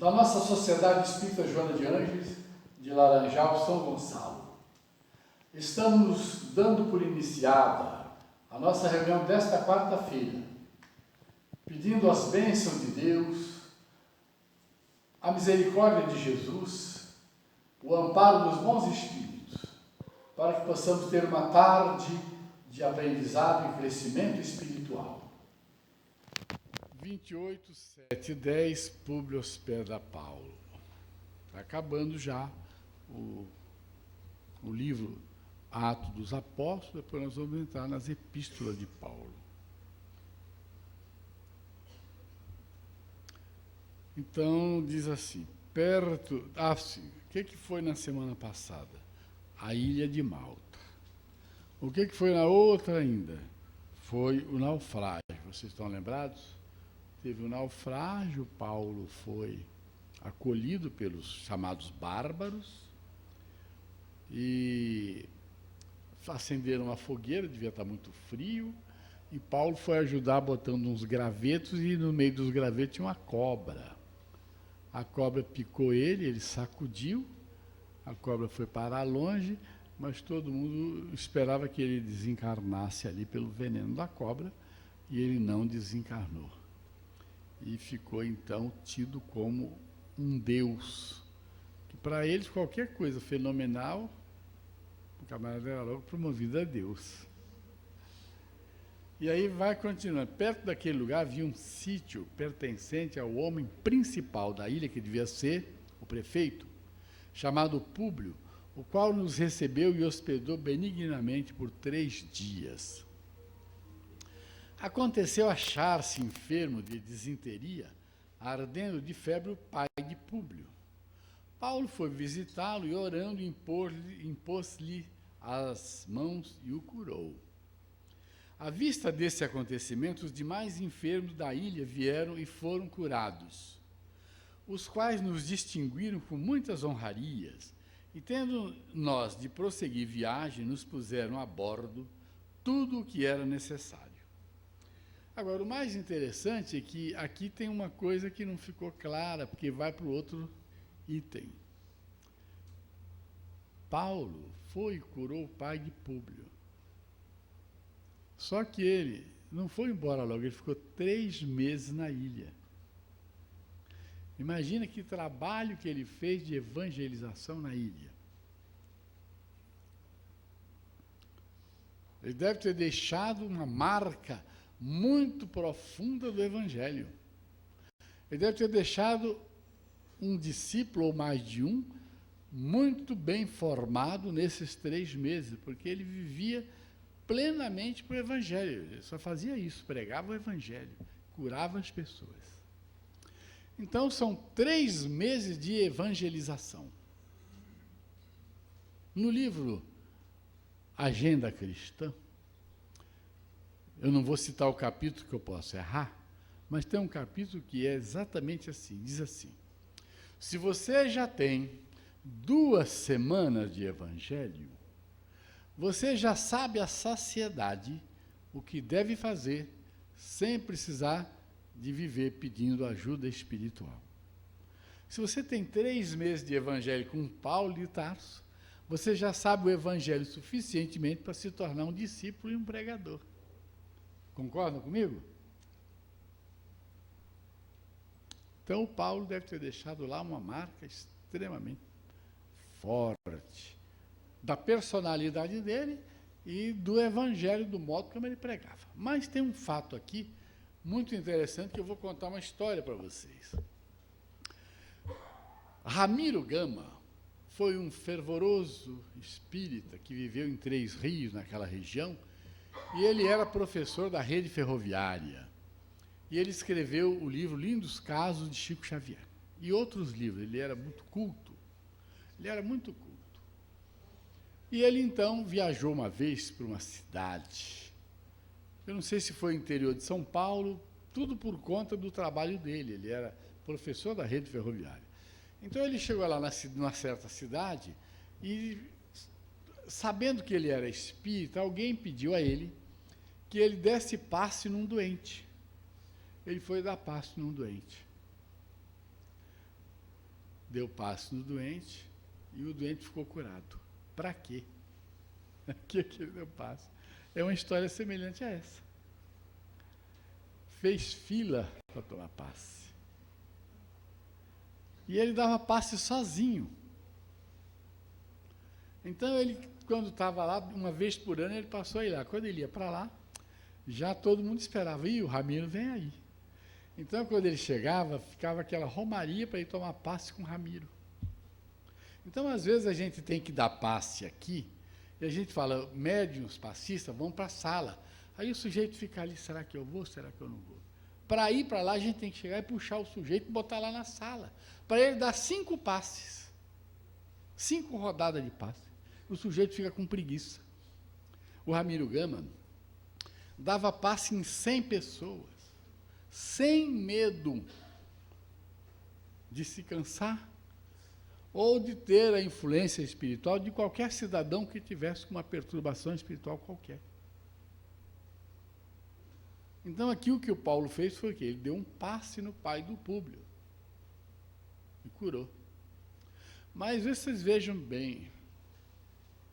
da nossa Sociedade Espírita Joana de Ângeles, de Laranjal, São Gonçalo. Estamos dando por iniciada a nossa reunião desta quarta-feira, pedindo as bênçãos de Deus, a misericórdia de Jesus, o amparo dos bons espíritos, para que possamos ter uma tarde de aprendizado e crescimento espiritual. 28/7/10, Públio Hospeda Paulo. Está acabando já o livro Atos dos Apóstolos, depois nós vamos entrar nas epístolas de Paulo. Então, diz assim, o que foi na semana passada? A ilha de Malta. O que foi na outra ainda? Foi o naufrágio. Vocês estão lembrados? Teve o naufrágio, Paulo foi acolhido pelos chamados bárbaros e acenderam uma fogueira, devia estar muito frio, e Paulo foi ajudar botando uns gravetos, e no meio dos gravetos tinha uma cobra. A cobra picou ele sacudiu, a cobra foi parar longe, mas todo mundo esperava que ele desencarnasse ali pelo veneno da cobra, e ele não desencarnou. E ficou, então, tido como um Deus, que para eles qualquer coisa fenomenal, o camarada era logo promovido a Deus. E aí vai continuando. Perto daquele lugar havia um sítio pertencente ao homem principal da ilha, que devia ser o prefeito, chamado Públio, o qual nos recebeu e hospedou benignamente por 3 dias. Aconteceu achar-se enfermo de disenteria, ardendo de febre o pai de Públio. Paulo foi visitá-lo e, orando, impôs-lhe as mãos e o curou. À vista desse acontecimento, os demais enfermos da ilha vieram e foram curados, os quais nos distinguiram com muitas honrarias, e, tendo nós de prosseguir viagem, nos puseram a bordo tudo o que era necessário. Agora, o mais interessante é que aqui tem uma coisa que não ficou clara, porque vai para o outro item. Paulo foi e curou o pai de Públio. Só que ele não foi embora logo, ele ficou 3 meses na ilha. Imagina que trabalho que ele fez de evangelização na ilha. Ele deve ter deixado uma marca muito profunda do Evangelho. Ele deve ter deixado um discípulo, ou mais de um, muito bem formado nesses 3 meses, porque ele vivia plenamente para o Evangelho. Ele só fazia isso, pregava o Evangelho, curava as pessoas. Então, são 3 meses de evangelização. No livro Agenda Cristã, eu não vou citar o capítulo que eu posso errar, mas tem um capítulo que é exatamente assim, diz assim: se você já tem 2 semanas de evangelho, você já sabe a saciedade o que deve fazer sem precisar de viver pedindo ajuda espiritual. Se você tem 3 meses de evangelho com Paulo de Tarso, você já sabe o evangelho suficientemente para se tornar um discípulo e um pregador. Concordam comigo? Então, o Paulo deve ter deixado lá uma marca extremamente forte da personalidade dele e do evangelho, do modo como ele pregava. Mas tem um fato aqui muito interessante que eu vou contar uma história para vocês. Ramiro Gama foi um fervoroso espírita que viveu em 3 Rios, naquela região, e ele era professor da rede ferroviária. E ele escreveu o livro Lindos Casos de Chico Xavier. E outros livros, ele era muito culto. E ele, então, viajou uma vez para uma cidade. Eu não sei se foi interior de São Paulo, tudo por conta do trabalho dele. Ele era professor da rede ferroviária. Então, ele chegou lá numa certa cidade e, sabendo que ele era espírita, alguém pediu a ele que ele desse passe num doente. Ele foi dar passe num doente. deu passe no doente e o doente ficou curado. Para quê? Para que ele deu passe? É uma história semelhante a essa. Fez fila para tomar passe. E ele dava passe sozinho. Então, ele, quando estava lá, uma vez por ano, ele passou a ir lá. Quando ele ia para lá, já todo mundo esperava. Ih, o Ramiro vem aí. Então, quando ele chegava, ficava aquela romaria para ir tomar passe com o Ramiro. Então, às vezes, a gente tem que dar passe aqui, e a gente fala, médiuns, passistas, vão para a sala. Aí o sujeito fica ali, será que eu vou, será que eu não vou? Para ir para lá, a gente tem que chegar e puxar o sujeito e botar lá na sala, para ele dar 5 passes, 5 rodadas de passe. O sujeito fica com preguiça. O Ramiro Gama dava passe em 100 pessoas, sem medo de se cansar ou de ter a influência espiritual de qualquer cidadão que tivesse uma perturbação espiritual qualquer. Então, aqui o que o Paulo fez foi que ele deu um passe no pai do Públio e curou. Mas vocês vejam bem,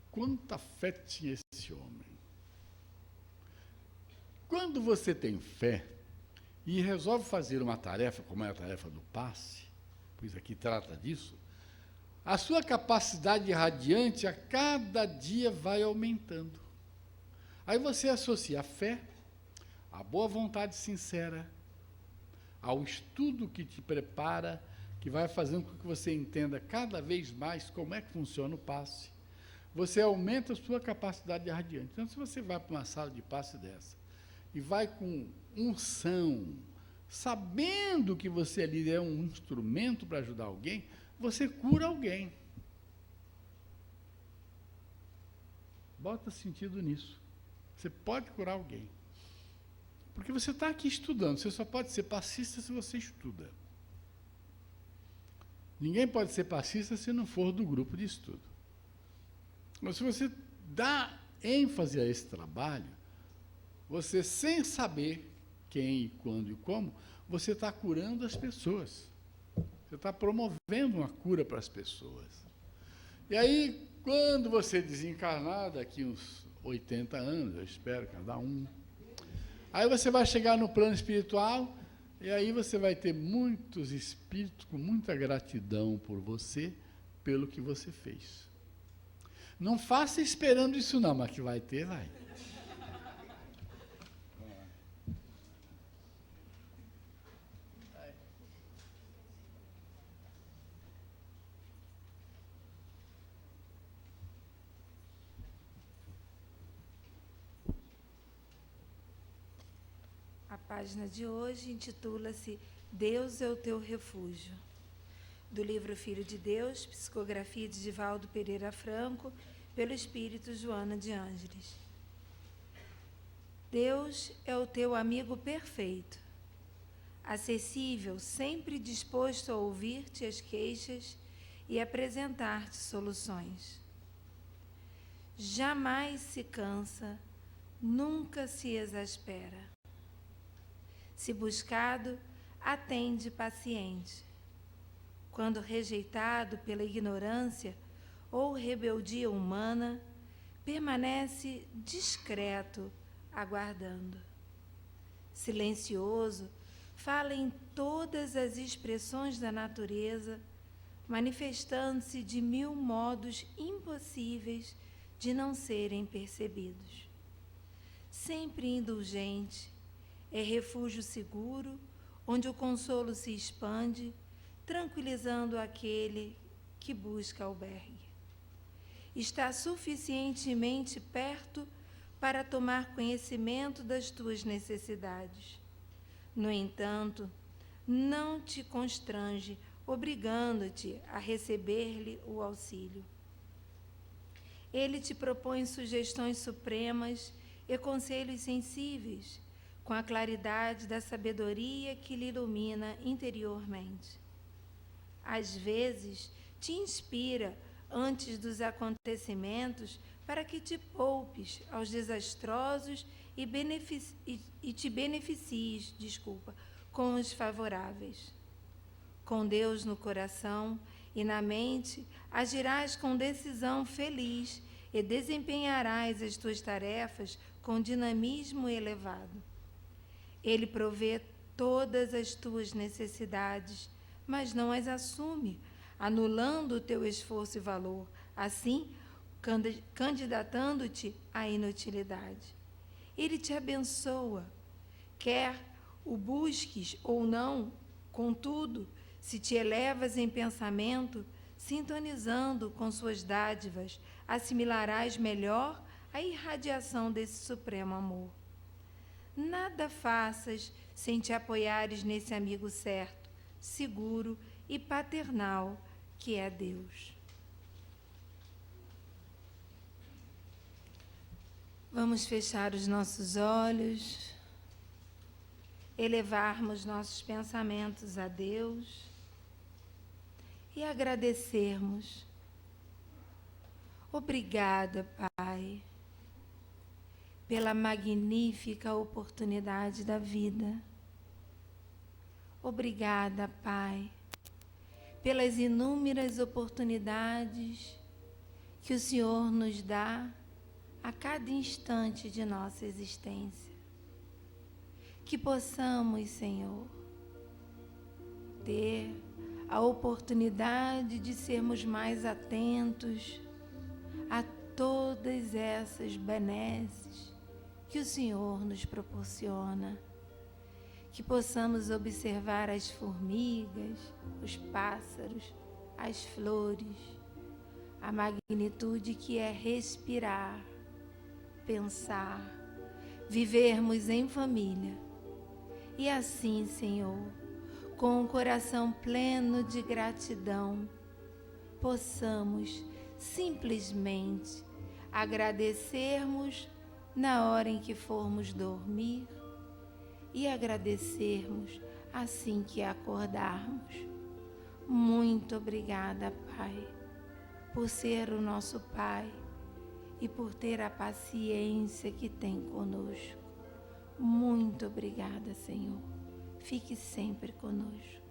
quanta fé tinha esse homem. Quando você tem fé e resolve fazer uma tarefa, como é a tarefa do passe, pois aqui trata disso, a sua capacidade radiante a cada dia vai aumentando. Aí você associa a fé, a boa vontade sincera, ao estudo que te prepara, que vai fazendo com que você entenda cada vez mais como é que funciona o passe. Você aumenta a sua capacidade radiante. Então, se você vai para uma sala de passe dessa e vai com unção, sabendo que você ali é um instrumento para ajudar alguém, você cura alguém. Bota sentido nisso. Você pode curar alguém. Porque você está aqui estudando, você só pode ser passista se você estuda. Ninguém pode ser passista se não for do grupo de estudo. Mas se você dá ênfase a esse trabalho, você, sem saber quem, quando e como, você está curando as pessoas. Você está promovendo uma cura para as pessoas. E aí, quando você desencarnar, daqui uns 80 anos, eu espero, cada um, aí você vai chegar no plano espiritual, e aí você vai ter muitos espíritos com muita gratidão por você, pelo que você fez. Não faça esperando isso não, mas que vai ter, vai. A página de hoje intitula-se Deus é o teu refúgio. Do livro Filho de Deus, psicografia de Divaldo Pereira Franco, pelo espírito Joana de Ângeles. Deus é o teu amigo perfeito, acessível, sempre disposto a ouvir-te as queixas e apresentar-te soluções. Jamais se cansa, nunca se exaspera. Se buscado, atende paciente. Quando rejeitado pela ignorância ou rebeldia humana, permanece discreto, aguardando. Silencioso, fala em todas as expressões da natureza, manifestando-se de 1000 modos impossíveis de não serem percebidos. Sempre indulgente, é refúgio seguro, onde o consolo se expande, tranquilizando aquele que busca albergue. Está suficientemente perto para tomar conhecimento das tuas necessidades. No entanto, não te constrange, obrigando-te a receber-lhe o auxílio. Ele te propõe sugestões supremas e conselhos sensíveis, com a claridade da sabedoria que lhe ilumina interiormente. Às vezes, te inspira antes dos acontecimentos para que te poupes aos desastrosos e te beneficies, com os favoráveis. Com Deus no coração e na mente agirás com decisão feliz e desempenharás as tuas tarefas com dinamismo elevado. Ele provê todas as tuas necessidades, mas não as assume, anulando o teu esforço e valor, assim candidatando-te à inutilidade. Ele te abençoa, quer o busques ou não, contudo, se te elevas em pensamento, sintonizando com suas dádivas, assimilarás melhor a irradiação desse supremo amor. Nada faças sem te apoiares nesse amigo certo, seguro e paternal que é Deus. Vamos fechar os nossos olhos, elevarmos nossos pensamentos a Deus e agradecermos. Obrigada, Pai, pela magnífica oportunidade da vida. Obrigada, Pai, pelas inúmeras oportunidades que o Senhor nos dá a cada instante de nossa existência. Que possamos, Senhor, ter a oportunidade de sermos mais atentos a todas essas benesses que o Senhor nos proporciona. Que possamos observar as formigas, os pássaros, as flores, a magnitude que é respirar, pensar, vivermos em família. E assim, Senhor, com um coração pleno de gratidão, possamos simplesmente agradecermos na hora em que formos dormir e agradecermos assim que acordarmos. Muito obrigada, Pai, por ser o nosso Pai e por ter a paciência que tem conosco. Muito obrigada, Senhor. Fique sempre conosco.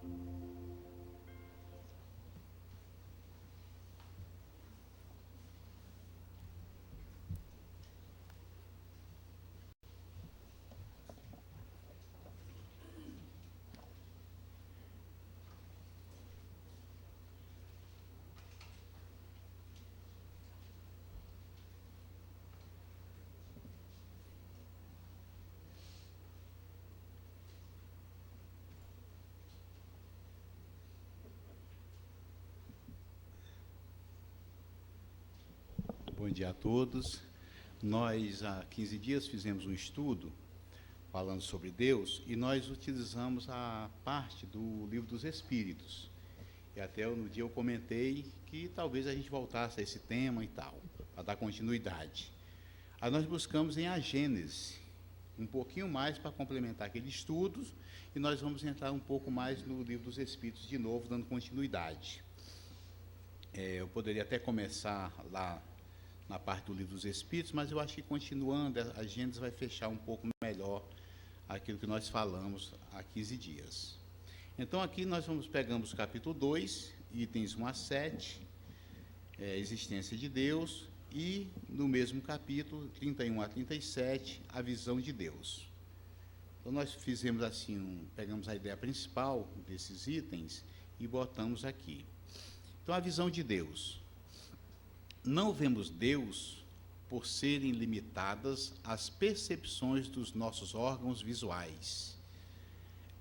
Bom dia a todos. Nós, há 15 dias, fizemos um estudo falando sobre Deus e nós utilizamos a parte do Livro dos Espíritos. E até no dia eu comentei que talvez a gente voltasse a esse tema e tal, para dar continuidade. Aí nós buscamos em A Gênese, um pouquinho mais para complementar aquele estudo, e nós vamos entrar um pouco mais no Livro dos Espíritos de novo, dando continuidade. Eu poderia até começar lá na parte do Livro dos Espíritos, mas eu acho que continuando, a Gênesis vai fechar um pouco melhor aquilo que nós falamos há 15 dias. Então, aqui nós pegamos o capítulo 2, itens 1 a 7, existência de Deus, e no mesmo capítulo, 31 a 37, a visão de Deus. Então, nós fizemos assim, pegamos a ideia principal desses itens e botamos aqui. Então, a visão de Deus. Não vemos Deus por serem limitadas as percepções dos nossos órgãos visuais.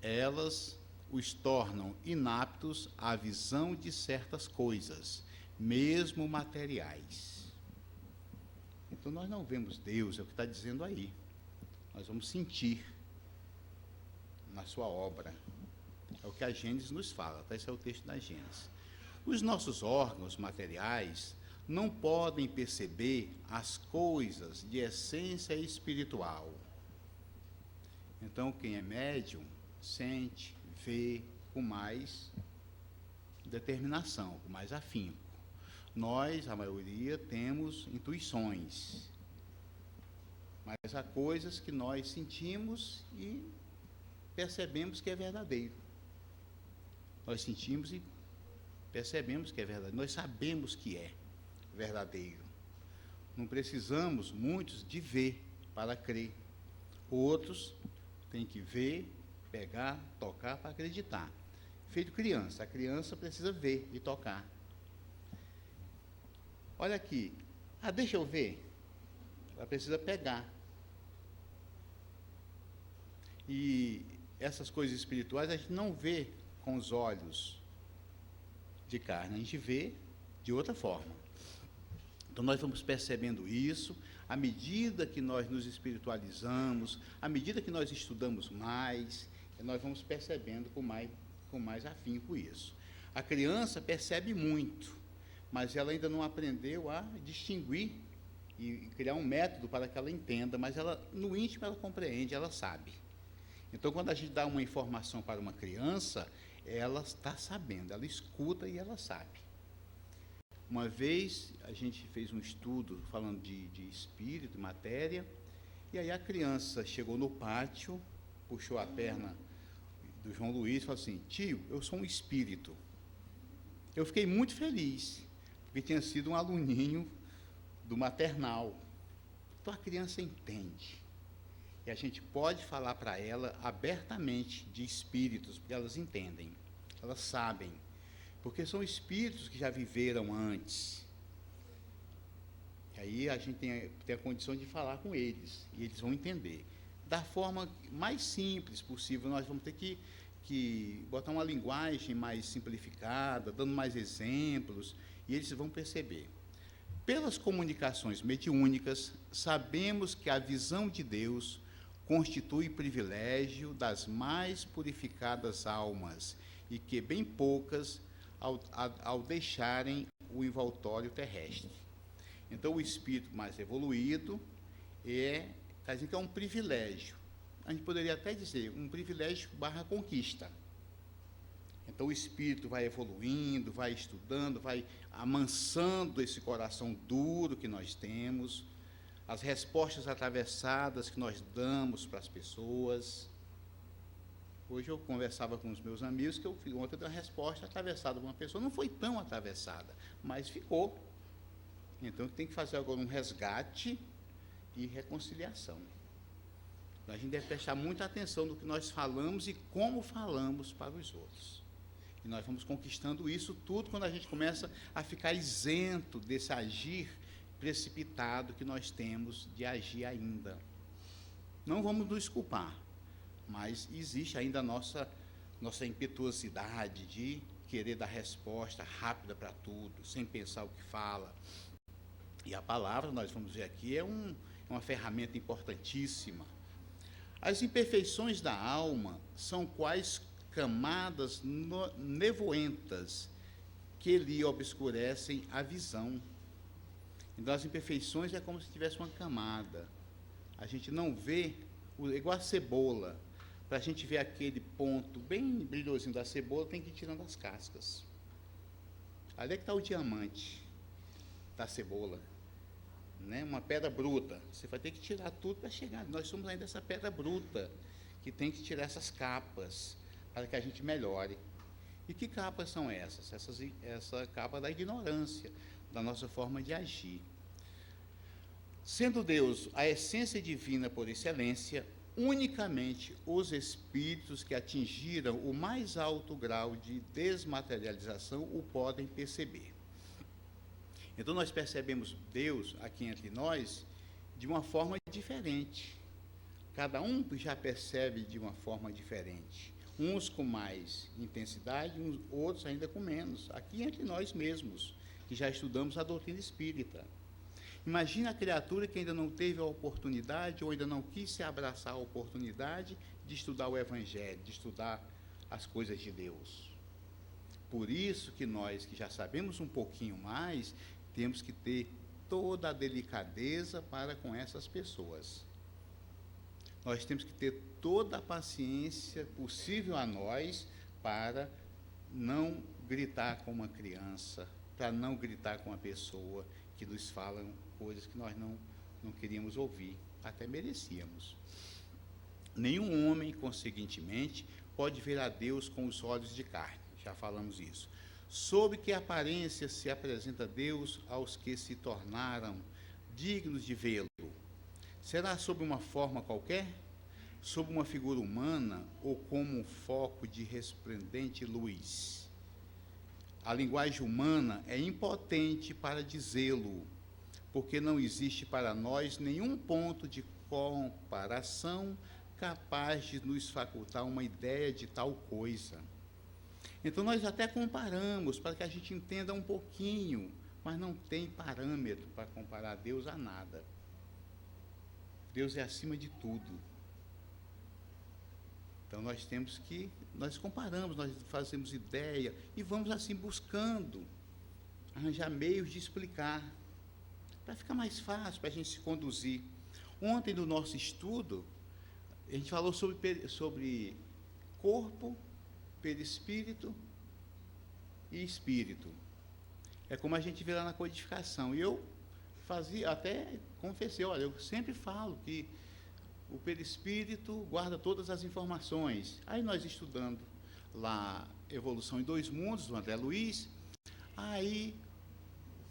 Elas os tornam inaptos à visão de certas coisas, mesmo materiais. Então, nós não vemos Deus, é o que está dizendo aí. Nós vamos sentir na sua obra. É o que a Gênesis nos fala, tá? Esse é o texto da Gênesis. Os nossos órgãos materiais não podem perceber as coisas de essência espiritual. Então, quem é médium, sente, vê com mais determinação, com mais afinco. Nós, a maioria, temos intuições, mas há coisas que nós sentimos e percebemos que é verdadeiro. Nós sentimos e percebemos que é verdade, nós sabemos que é verdadeiro. Não precisamos, muitos, de ver para crer. Outros têm que ver, pegar, tocar para acreditar. Feito criança, a criança precisa ver e tocar. Olha aqui, deixa eu ver. Ela precisa pegar. E essas coisas espirituais a gente não vê com os olhos de carne, a gente vê de outra forma. Então nós vamos percebendo isso, à medida que nós nos espiritualizamos, à medida que nós estudamos mais, nós vamos percebendo com mais afinco isso. A criança percebe muito, mas ela ainda não aprendeu a distinguir e criar um método para que ela entenda, mas ela, no íntimo, ela compreende, ela sabe. Então, quando a gente dá uma informação para uma criança, ela está sabendo, ela escuta e ela sabe. Uma vez, a gente fez um estudo falando de espírito, matéria, e aí a criança chegou no pátio, puxou a perna do João Luiz e falou assim: tio, eu sou um espírito. Eu fiquei muito feliz, porque tinha sido um aluninho do maternal. Então a criança entende. E a gente pode falar para ela abertamente de espíritos, porque elas entendem, elas sabem. Porque são espíritos que já viveram antes. E aí a gente tem a condição de falar com eles, e eles vão entender. Da forma mais simples possível, nós vamos ter que botar uma linguagem mais simplificada, dando mais exemplos, e eles vão perceber. Pelas comunicações mediúnicas, sabemos que a visão de Deus constitui privilégio das mais purificadas almas, e que bem poucas ao deixarem o envoltório terrestre. Então, o espírito mais evoluído quer dizer que é um privilégio. A gente poderia até dizer um privilégio / conquista. Então, o espírito vai evoluindo, vai estudando, vai amansando esse coração duro que nós temos, as respostas atravessadas que nós damos para as pessoas. Hoje eu conversava com os meus amigos que ontem dei uma resposta atravessada para uma pessoa. Não foi tão atravessada, mas ficou. Então tem que fazer agora um resgate e reconciliação. A gente deve prestar muita atenção no que nós falamos e como falamos para os outros. E nós vamos conquistando isso tudo quando a gente começa a ficar isento desse agir precipitado que nós temos de agir ainda. Não vamos nos culpar, mas existe ainda a nossa impetuosidade de querer dar resposta rápida para tudo, sem pensar o que fala. E a palavra, nós vamos ver aqui, é uma ferramenta importantíssima. As imperfeições da alma são quais camadas nevoentas que lhe obscurecem a visão. Então, as imperfeições é como se tivesse uma camada. A gente não vê, igual a cebola. Para a gente ver aquele ponto bem brilhosinho da cebola, tem que ir tirando as cascas. Ali é que está o diamante da cebola. Né? Uma pedra bruta. Você vai ter que tirar tudo para chegar. Nós somos ainda essa pedra bruta, que tem que tirar essas capas, para que a gente melhore. E que capas são essas? Essa capa da ignorância, da nossa forma de agir. Sendo Deus a essência divina por excelência, unicamente os espíritos que atingiram o mais alto grau de desmaterialização o podem perceber. Então, nós percebemos Deus aqui entre nós de uma forma diferente. Cada um já percebe de uma forma diferente. Uns com mais intensidade, outros ainda com menos. Aqui entre nós mesmos, que já estudamos a doutrina espírita. Imagina a criatura que ainda não teve a oportunidade ou ainda não quis se abraçar a oportunidade de estudar o Evangelho, de estudar as coisas de Deus. Por isso que nós, que já sabemos um pouquinho mais, temos que ter toda a delicadeza para com essas pessoas. Nós temos que ter toda a paciência possível a nós para não gritar com uma criança, para não gritar com uma pessoa que nos falam coisas que nós não queríamos ouvir, até merecíamos. Nenhum homem, conseguintemente, pode ver a Deus com os olhos de carne, já falamos isso. Sob que aparência se apresenta Deus aos que se tornaram dignos de vê-lo? Será sob uma forma qualquer? Sob uma figura humana ou como um foco de resplendente luz? A linguagem humana é impotente para dizê-lo, porque não existe para nós nenhum ponto de comparação capaz de nos facultar uma ideia de tal coisa. Então, nós até comparamos para que a gente entenda um pouquinho, mas não tem parâmetro para comparar Deus a nada. Deus é acima de tudo. Então, nós comparamos, nós fazemos ideia e vamos assim buscando arranjar meios de explicar, para ficar mais fácil, para a gente se conduzir. Ontem, no nosso estudo, a gente falou sobre corpo, perispírito e espírito. É como a gente vê lá na codificação. E eu até confessei, olha, eu sempre falo que o perispírito guarda todas as informações. Aí nós estudando lá Evolução em Dois Mundos, do André Luiz, aí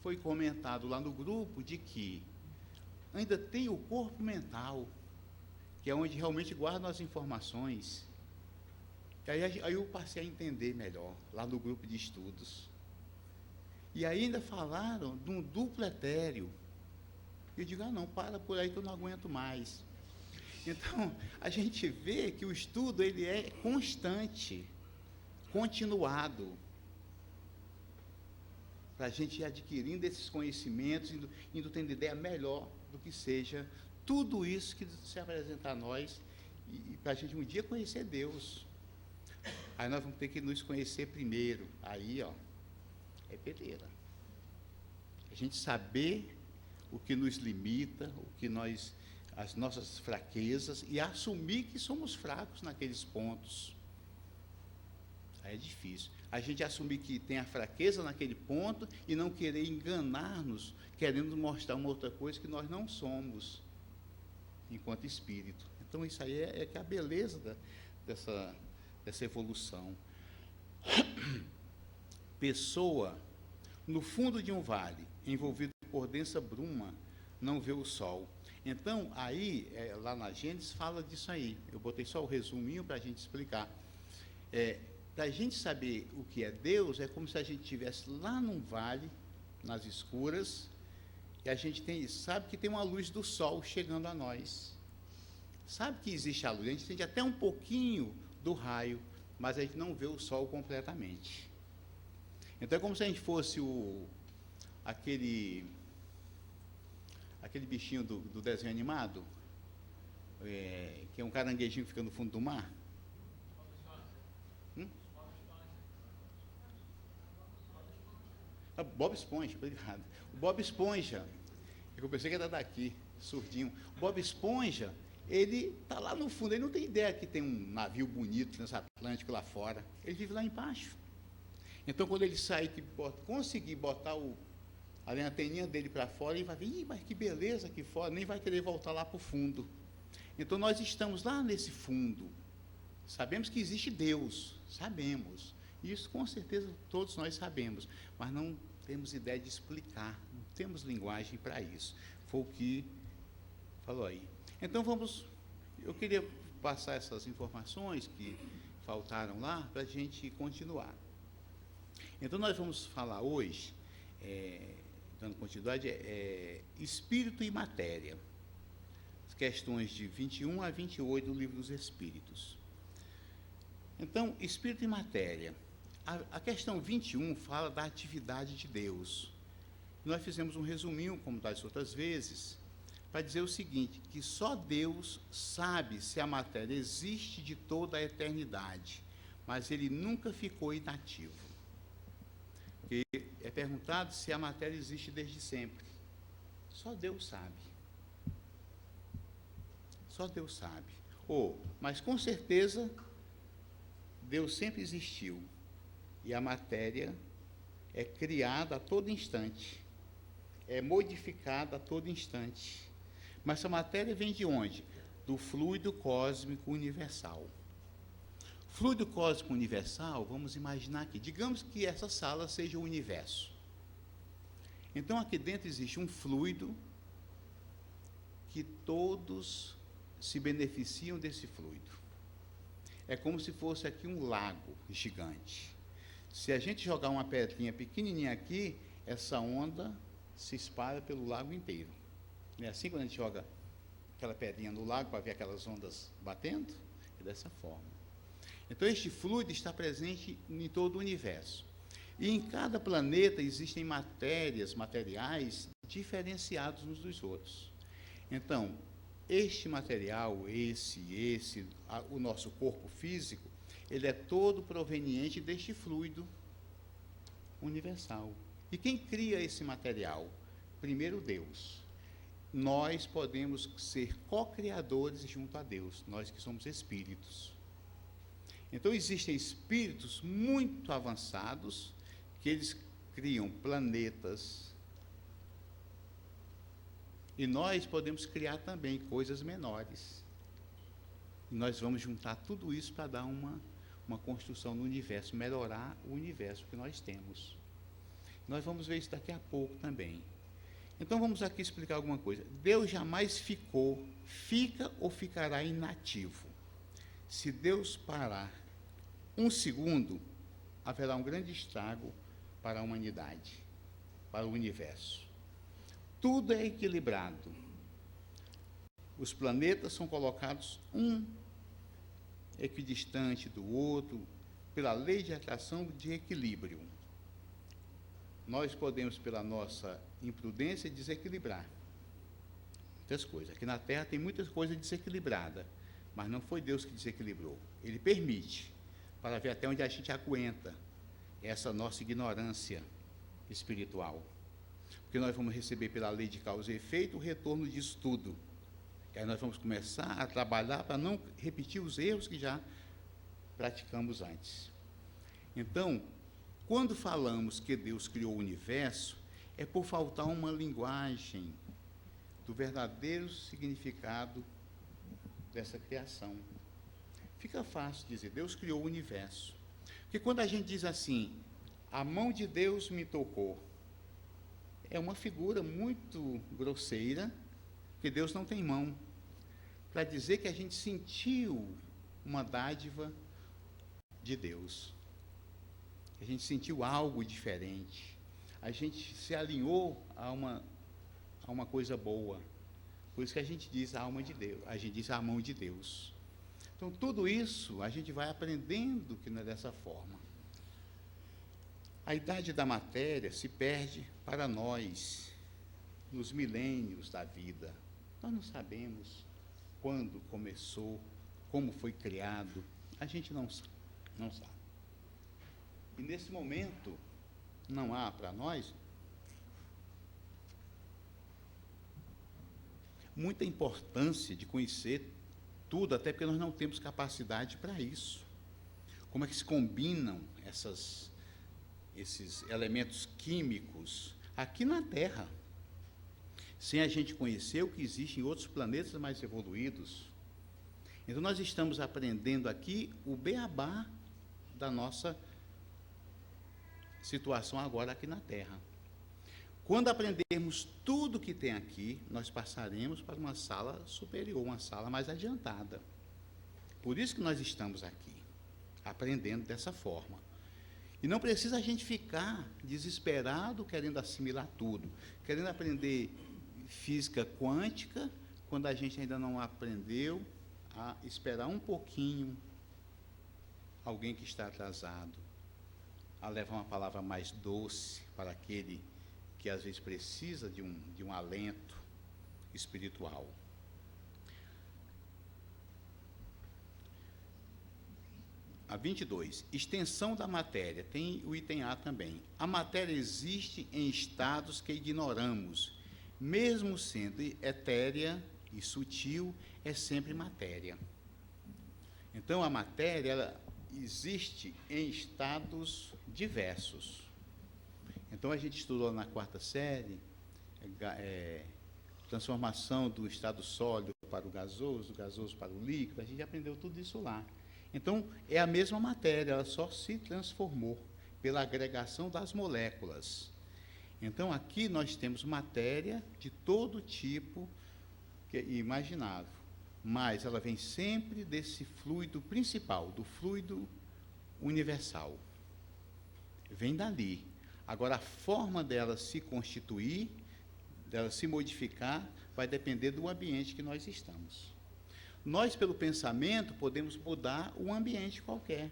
foi comentado lá no grupo de que ainda tem o corpo mental, que é onde realmente guardam as informações. Aí eu passei a entender melhor, lá no grupo de estudos. E ainda falaram de um duplo etéreo. Eu digo, não, para por aí que eu não aguento mais. Então, a gente vê que o estudo ele é constante, continuado, para a gente ir adquirindo esses conhecimentos, indo tendo ideia melhor do que seja tudo isso que se apresenta a nós, e para a gente um dia conhecer Deus. Aí nós vamos ter que nos conhecer primeiro. Aí, é peleira. A gente saber o que nos limita, as nossas fraquezas, e assumir que somos fracos naqueles pontos. Aí é difícil. A gente assumir que tem a fraqueza naquele ponto e não querer enganar-nos, querendo mostrar uma outra coisa que nós não somos, enquanto espírito. Então, isso aí é que a beleza dessa evolução. Pessoa, no fundo de um vale, envolvido por densa bruma, não vê o sol. Então, aí, lá na Gênesis, fala disso aí. Eu botei só o resuminho para a gente explicar. Para a gente saber o que é Deus, é como se a gente estivesse lá num vale, nas escuras, e a gente sabe que tem uma luz do sol chegando a nós. Sabe que existe a luz, a gente sente até um pouquinho do raio, mas a gente não vê o sol completamente. Então, é como se a gente fosse aquele bichinho do desenho animado, que é um caranguejinho que fica no fundo do mar. Bob Esponja, obrigado. O Bob Esponja, eu pensei que era daqui, surdinho. O Bob Esponja, ele está lá no fundo, ele não tem ideia que tem um navio bonito transatlântico lá fora. Ele vive lá embaixo. Então, quando ele sair, conseguir botar a anteninha dele para fora, ele vai ver, mas que beleza aqui fora, nem vai querer voltar lá para o fundo. Então, nós estamos lá nesse fundo. Sabemos que existe Deus, sabemos. Isso, com certeza, todos nós sabemos, mas não temos ideia de explicar, não temos linguagem para isso. Foi o que falou aí. Então, eu queria passar essas informações que faltaram lá, para a gente continuar. Então, nós vamos falar hoje, dando continuidade, Espírito e Matéria, as questões de 21 a 28 do Livro dos Espíritos. Então, Espírito e Matéria. A questão 21 fala da atividade de Deus. Nós fizemos um resuminho, como das outras vezes, para dizer o seguinte, que só Deus sabe se a matéria existe de toda a eternidade, mas ele nunca ficou inativo. Porque é perguntado se a matéria existe desde sempre. Só Deus sabe. Só Deus sabe. Mas com certeza, Deus sempre existiu. E a matéria é criada a todo instante. É modificada a todo instante. Mas essa matéria vem de onde? Do fluido cósmico universal. Fluido cósmico universal, vamos imaginar aqui, digamos que essa sala seja o universo. Então, aqui dentro existe um fluido que todos se beneficiam desse fluido. É como se fosse aqui um lago gigante. Se a gente jogar uma pedrinha pequenininha aqui, essa onda se espalha pelo lago inteiro. Não é assim quando a gente joga aquela pedrinha no lago para ver aquelas ondas batendo? É dessa forma. Então, este fluido está presente em todo o universo. E em cada planeta existem materiais diferenciados uns dos outros. Então, este material, o nosso corpo físico, ele é todo proveniente deste fluido universal. E quem cria esse material? Primeiro, Deus. Nós podemos ser co-criadores junto a Deus, nós que somos espíritos. Então, existem espíritos muito avançados, que eles criam planetas, e nós podemos criar também coisas menores. E nós vamos juntar tudo isso para dar uma construção no universo, melhorar o universo que nós temos. Nós vamos ver isso daqui a pouco também. Então, vamos aqui explicar alguma coisa. Deus jamais fica ou ficará inativo. Se Deus parar um segundo, haverá um grande estrago para a humanidade, para o universo. Tudo é equilibrado. Os planetas são colocados um equidistante do outro, pela lei de atração de equilíbrio. Nós podemos, pela nossa imprudência, desequilibrar muitas coisas. Aqui na Terra tem muitas coisas desequilibradas, mas não foi Deus que desequilibrou. Ele permite, para ver até onde a gente aguenta essa nossa ignorância espiritual. Porque nós vamos receber, pela lei de causa e efeito, o retorno disso tudo. E aí nós vamos começar a trabalhar para não repetir os erros que já praticamos antes. Então, quando falamos que Deus criou o universo, é por faltar uma linguagem do verdadeiro significado dessa criação. Fica fácil dizer, Deus criou o universo. Porque quando a gente diz assim, a mão de Deus me tocou, é uma figura muito grosseira, que Deus não tem mão, para dizer que a gente sentiu uma dádiva de Deus. A gente sentiu algo diferente. A gente se alinhou a uma coisa boa. Por isso que a gente diz a alma de Deus, a gente diz a mão de Deus. Então, tudo isso a gente vai aprendendo que não é dessa forma. A idade da matéria se perde para nós nos milênios da vida. Nós não sabemos quando começou, como foi criado. A gente não sabe. E nesse momento, não há para nós muita importância de conhecer tudo, até porque nós não temos capacidade para isso. Como é que se combinam esses elementos químicos aqui na Terra, sem a gente conhecer o que existe em outros planetas mais evoluídos? Então, nós estamos aprendendo aqui o beabá da nossa situação agora aqui na Terra. Quando aprendermos tudo que tem aqui, nós passaremos para uma sala superior, uma sala mais adiantada. Por isso que nós estamos aqui, aprendendo dessa forma. E não precisa a gente ficar desesperado querendo assimilar tudo, querendo aprender física quântica, quando a gente ainda não aprendeu a esperar um pouquinho alguém que está atrasado, a levar uma palavra mais doce para aquele que às vezes precisa de um alento espiritual. A 22, extensão da matéria, tem o item A também. A matéria existe em estados que ignoramos, mesmo sendo etérea e sutil, é sempre matéria. Então, a matéria, ela existe em estados diversos. Então, a gente estudou na 4ª série, transformação do estado sólido para o gasoso, do gasoso para o líquido, a gente aprendeu tudo isso lá. Então, é a mesma matéria, ela só se transformou pela agregação das moléculas. Então, aqui nós temos matéria de todo tipo imaginável, mas ela vem sempre desse fluido principal, do fluido universal. Vem dali. Agora, a forma dela se constituir, dela se modificar, vai depender do ambiente que nós estamos. Nós, pelo pensamento, podemos mudar um ambiente qualquer.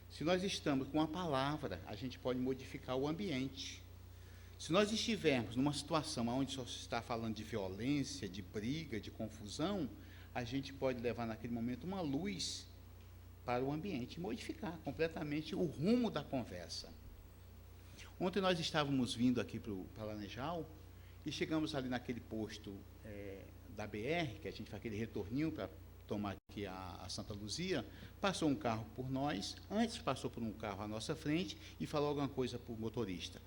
Se nós estamos com a palavra, a gente pode modificar o ambiente. Se nós estivermos numa situação onde só se está falando de violência, de briga, de confusão, a gente pode levar naquele momento uma luz para o ambiente e modificar completamente o rumo da conversa. Ontem nós estávamos vindo aqui para Laranjal e chegamos ali naquele posto da BR, que a gente faz aquele retorninho para tomar aqui a Santa Luzia. Passou um carro por nós, antes passou por um carro à nossa frente e falou alguma coisa para o motorista.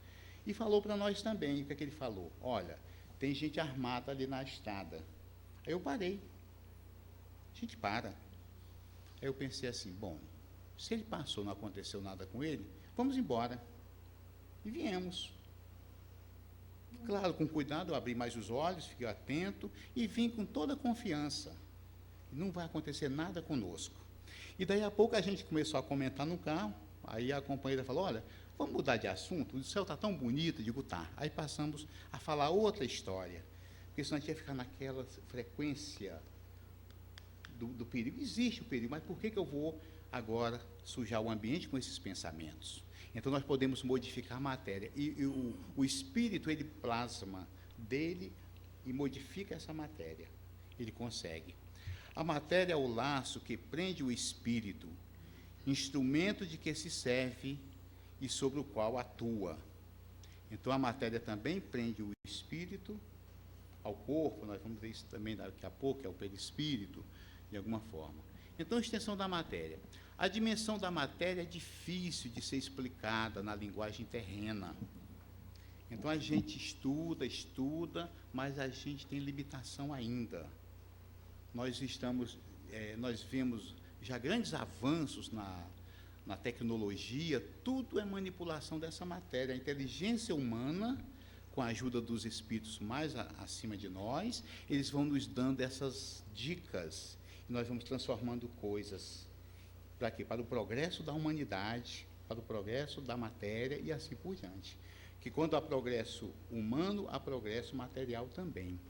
E falou para nós também. O que é que ele falou? Olha, tem gente armada ali na estrada. Aí eu parei. A gente para. Aí eu pensei assim, bom, se ele passou, não aconteceu nada com ele, vamos embora. E viemos. Claro, com cuidado, eu abri mais os olhos, fiquei atento e vim com toda a confiança. Não vai acontecer nada conosco. E daí a pouco a gente começou a comentar no carro, aí a companheira falou, olha, vamos mudar de assunto, o céu está tão bonito, eu digo, tá. Aí passamos a falar outra história, porque senão a gente ia ficar naquela frequência do perigo. Existe o perigo, mas por que eu vou agora sujar o ambiente com esses pensamentos? Então, nós podemos modificar a matéria. E o espírito, ele plasma dele e modifica essa matéria. Ele consegue. A matéria é o laço que prende o espírito, instrumento de que se serve e sobre o qual atua. Então, a matéria também prende o espírito ao corpo, nós vamos ver isso também daqui a pouco, é o perispírito, de alguma forma. Então, a extensão da matéria. A dimensão da matéria é difícil de ser explicada na linguagem terrena. Então, a gente estuda, mas a gente tem limitação ainda. Nós vemos já grandes avanços na tecnologia, tudo é manipulação dessa matéria. A inteligência humana, com a ajuda dos espíritos mais acima de nós, eles vão nos dando essas dicas, e nós vamos transformando coisas. Para quê? Para o progresso da humanidade, para o progresso da matéria e assim por diante. Que quando há progresso humano, há progresso material também.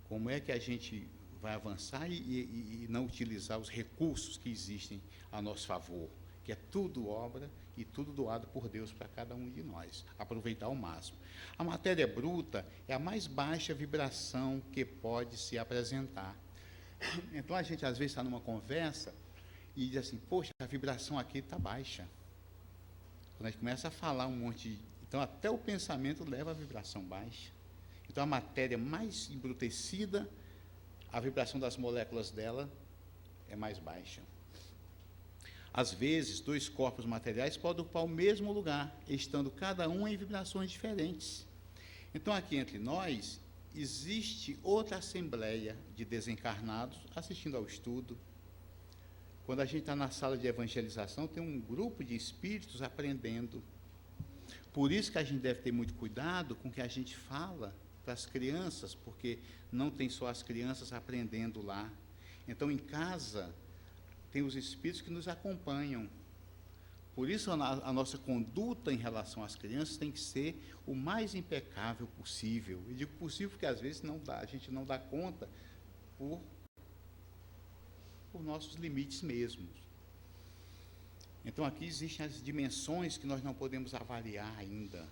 Como é que a gente vai avançar e não utilizar os recursos que existem a nosso favor? Que é tudo obra e tudo doado por Deus para cada um de nós. Aproveitar ao máximo. A matéria bruta é a mais baixa vibração que pode se apresentar. Então, a gente, às vezes, está numa conversa e diz assim, poxa, a vibração aqui está baixa. Quando a gente começa a falar um monte de... Então, até o pensamento leva a vibração baixa. Então, a matéria mais embrutecida, a vibração das moléculas dela é mais baixa. Às vezes, dois corpos materiais podem ocupar o mesmo lugar, estando cada um em vibrações diferentes. Então, aqui entre nós, existe outra assembleia de desencarnados assistindo ao estudo. Quando a gente está na sala de evangelização, tem um grupo de espíritos aprendendo. Por isso que a gente deve ter muito cuidado com o que a gente fala para as crianças, porque não tem só as crianças aprendendo lá. Então, em casa, tem os espíritos que nos acompanham. Por isso, a nossa conduta em relação às crianças tem que ser o mais impecável possível. E digo possível porque, às vezes, a gente não dá conta por nossos limites mesmos. Então, aqui existem as dimensões que nós não podemos avaliar ainda.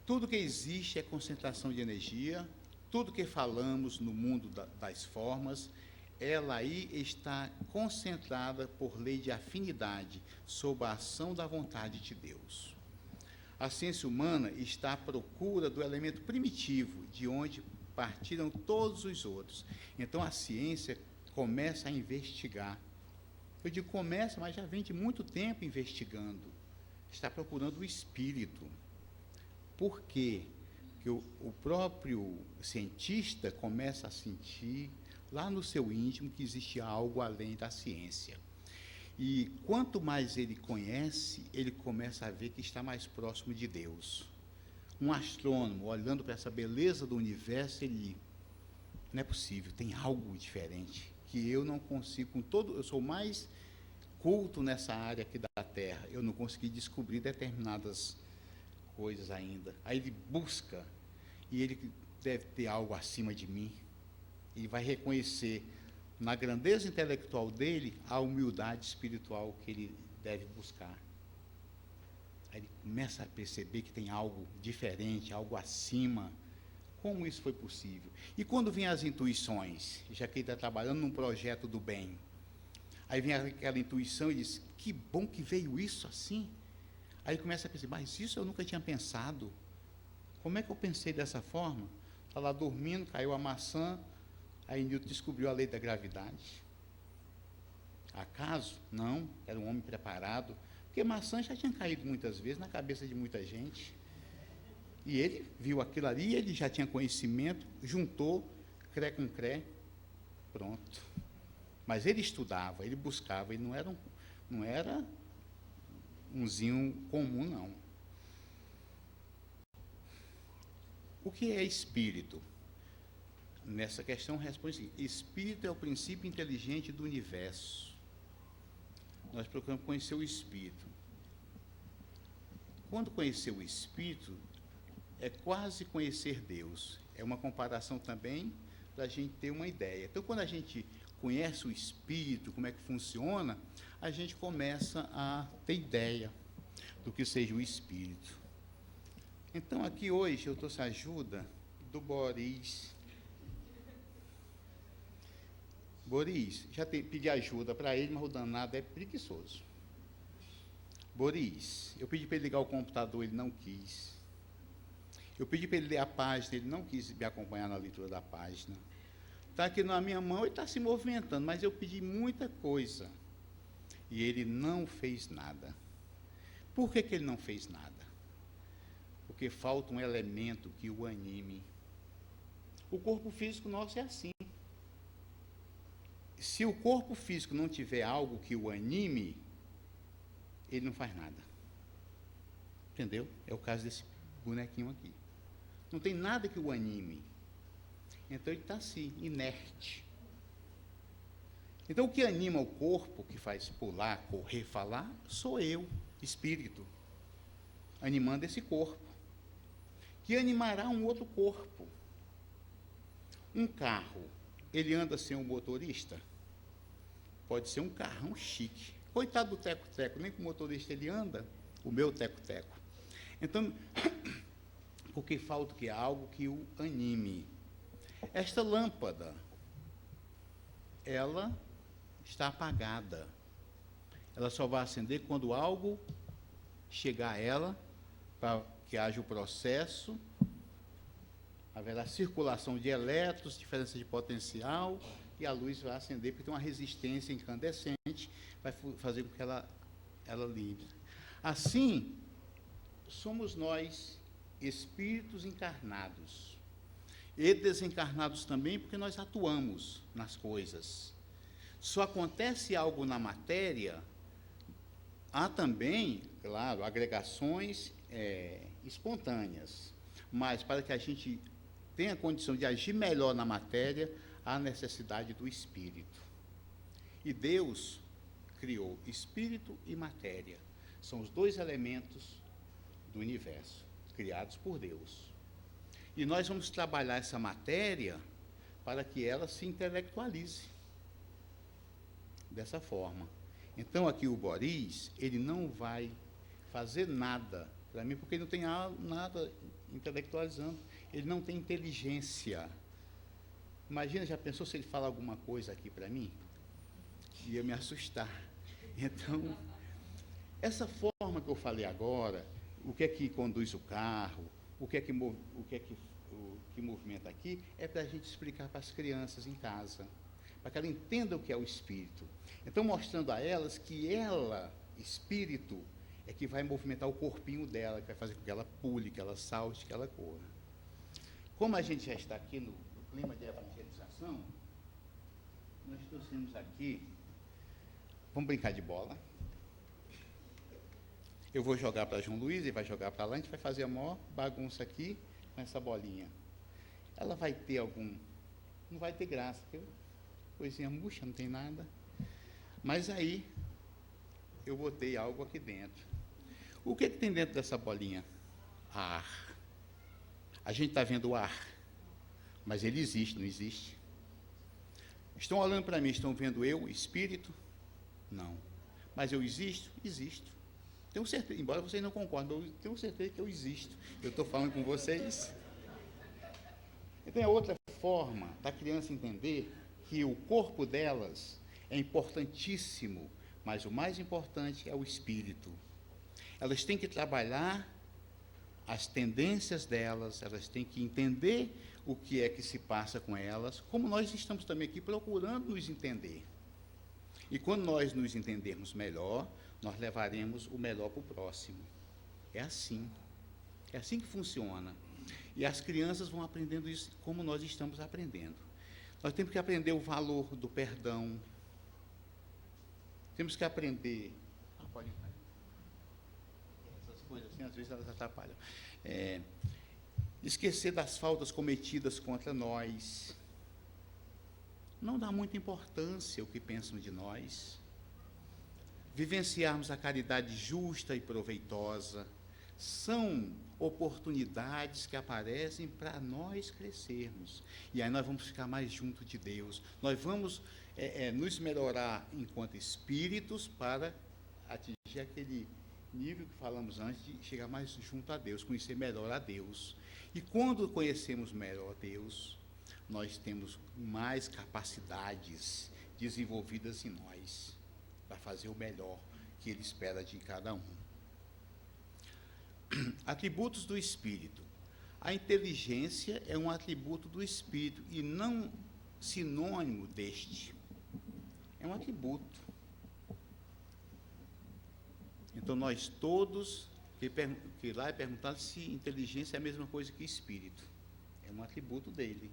Tudo que existe é concentração de energia, tudo que falamos no mundo das formas, ela aí está concentrada por lei de afinidade, sob a ação da vontade de Deus. A ciência humana está à procura do elemento primitivo, de onde partiram todos os outros. Então, a ciência começa a investigar. Eu digo começa, mas já vem de muito tempo investigando. Está procurando o espírito. Por quê? Porque o próprio cientista começa a sentir lá no seu íntimo, que existe algo além da ciência. E quanto mais ele conhece, ele começa a ver que está mais próximo de Deus. Um astrônomo, olhando para essa beleza do universo, ele, não é possível, tem algo diferente, que eu não consigo, eu sou mais culto nessa área aqui da Terra, eu não consegui descobrir determinadas coisas ainda. Aí ele busca, e ele deve ter algo acima de mim, e vai reconhecer na grandeza intelectual dele a humildade espiritual que ele deve buscar. Aí ele começa a perceber que tem algo diferente, algo acima. Como isso foi possível? E quando vem as intuições, já que ele está trabalhando num projeto do bem, aí vem aquela intuição e diz, que bom que veio isso assim. Aí ele começa a pensar, mas isso eu nunca tinha pensado. Como é que eu pensei dessa forma? Está lá dormindo, caiu a maçã, aí Newton descobriu a lei da gravidade. Acaso? Não, era um homem preparado, porque maçã já tinha caído muitas vezes na cabeça de muita gente. E ele viu aquilo ali, ele já tinha conhecimento, juntou, cré com cré, pronto. Mas ele estudava, ele buscava, ele não era umzinho comum, não. O que é espírito? Nessa questão responde assim, espírito é o princípio inteligente do universo. Nós procuramos conhecer o espírito. Quando conhecer o espírito, é quase conhecer Deus. É uma comparação também para a gente ter uma ideia. Então, quando a gente conhece o espírito, como é que funciona, a gente começa a ter ideia do que seja o espírito. Então, aqui hoje eu trouxe a ajuda do Boris. Boris, já pedi ajuda para ele, mas o danado é preguiçoso. Boris, eu pedi para ele ligar o computador, ele não quis. Eu pedi para ele ler a página, ele não quis me acompanhar na leitura da página. Está aqui na minha mão, ele está se movimentando, mas eu pedi muita coisa. E ele não fez nada. Por que ele não fez nada? Porque falta um elemento que o anime. O corpo físico nosso é assim. Se o corpo físico não tiver algo que o anime, ele não faz nada. Entendeu? É o caso desse bonequinho aqui. Não tem nada que o anime. Então ele está assim, inerte. Então o que anima o corpo, que faz pular, correr, falar, sou eu, espírito, animando esse corpo, que animará um outro corpo. Um carro, ele anda sem um motorista? Pode ser um carrão chique. Coitado do teco-teco, nem com o motorista ele anda, o meu teco-teco. Então, porque falta que algo que o anime. Esta lâmpada, ela está apagada. Ela só vai acender quando algo chegar a ela, para que haja o processo, haverá circulação de elétrons, diferença de potencial, e a luz vai acender, porque tem uma resistência incandescente, vai fazer com que ela ligue. Assim, somos nós, espíritos encarnados, e desencarnados também, porque nós atuamos nas coisas. Só acontece algo na matéria, há também, claro, agregações espontâneas, mas para que a gente tenha a condição de agir melhor na matéria, há necessidade do espírito. E Deus criou espírito e matéria. São os dois elementos do universo, criados por Deus. E nós vamos trabalhar essa matéria para que ela se intelectualize dessa forma. Então, aqui o Boris, ele não vai fazer nada para mim, porque ele não tem nada intelectualizando, ele não tem inteligência. Imagina, já pensou se ele falar alguma coisa aqui para mim? Ia me assustar. Então, essa forma que eu falei agora, o que é que conduz o carro, o que movimenta aqui, é para a gente explicar para as crianças em casa, para que ela entenda o que é o espírito. Então, mostrando a elas que ela, espírito, é que vai movimentar o corpinho dela, que vai fazer com que ela pule, que ela salte, que ela corra. Como a gente já está aqui no clima de evangelização, nós trouxemos aqui, vamos brincar de bola. Eu vou jogar para João Luiz, ele vai jogar para lá, a gente vai fazer a maior bagunça aqui com essa bolinha. Ela vai ter não vai ter graça, porque coisinha murcha, não tem nada. Mas aí, eu botei algo aqui dentro. O que tem dentro dessa bolinha? Ar. A gente está vendo o ar, mas ele existe, não existe? Estão olhando para mim, estão vendo eu, espírito? Não. Mas eu existo? Existo. Tenho certeza, embora vocês não concordem, eu tenho certeza que eu existo. Eu estou falando com vocês. Então, é outra forma da criança entender que o corpo delas é importantíssimo, mas o mais importante é o espírito. Elas têm que trabalhar as tendências delas, elas têm que entender o que é que se passa com elas, como nós estamos também aqui procurando nos entender. E quando nós nos entendermos melhor, nós levaremos o melhor para o próximo. É assim que funciona. E as crianças vão aprendendo isso como nós estamos aprendendo. Nós temos que aprender o valor do perdão. Temos que aprender... pode entrar. Essas coisas assim, às vezes elas atrapalham. Esquecer das faltas cometidas contra nós. Não dá muita importância o que pensam de nós. Vivenciarmos a caridade justa e proveitosa. São oportunidades que aparecem para nós crescermos. E aí nós vamos ficar mais junto de Deus. Nós vamos nos melhorar enquanto espíritos para atingir aquele nível que falamos antes de chegar mais junto a Deus, conhecer melhor a Deus. E quando conhecemos melhor a Deus, nós temos mais capacidades desenvolvidas em nós para fazer o melhor que Ele espera de cada um. Atributos do Espírito. A inteligência é um atributo do Espírito e não sinônimo deste. É um atributo. Então, nós todos, que lá é perguntado se inteligência é a mesma coisa que espírito. É um atributo dele,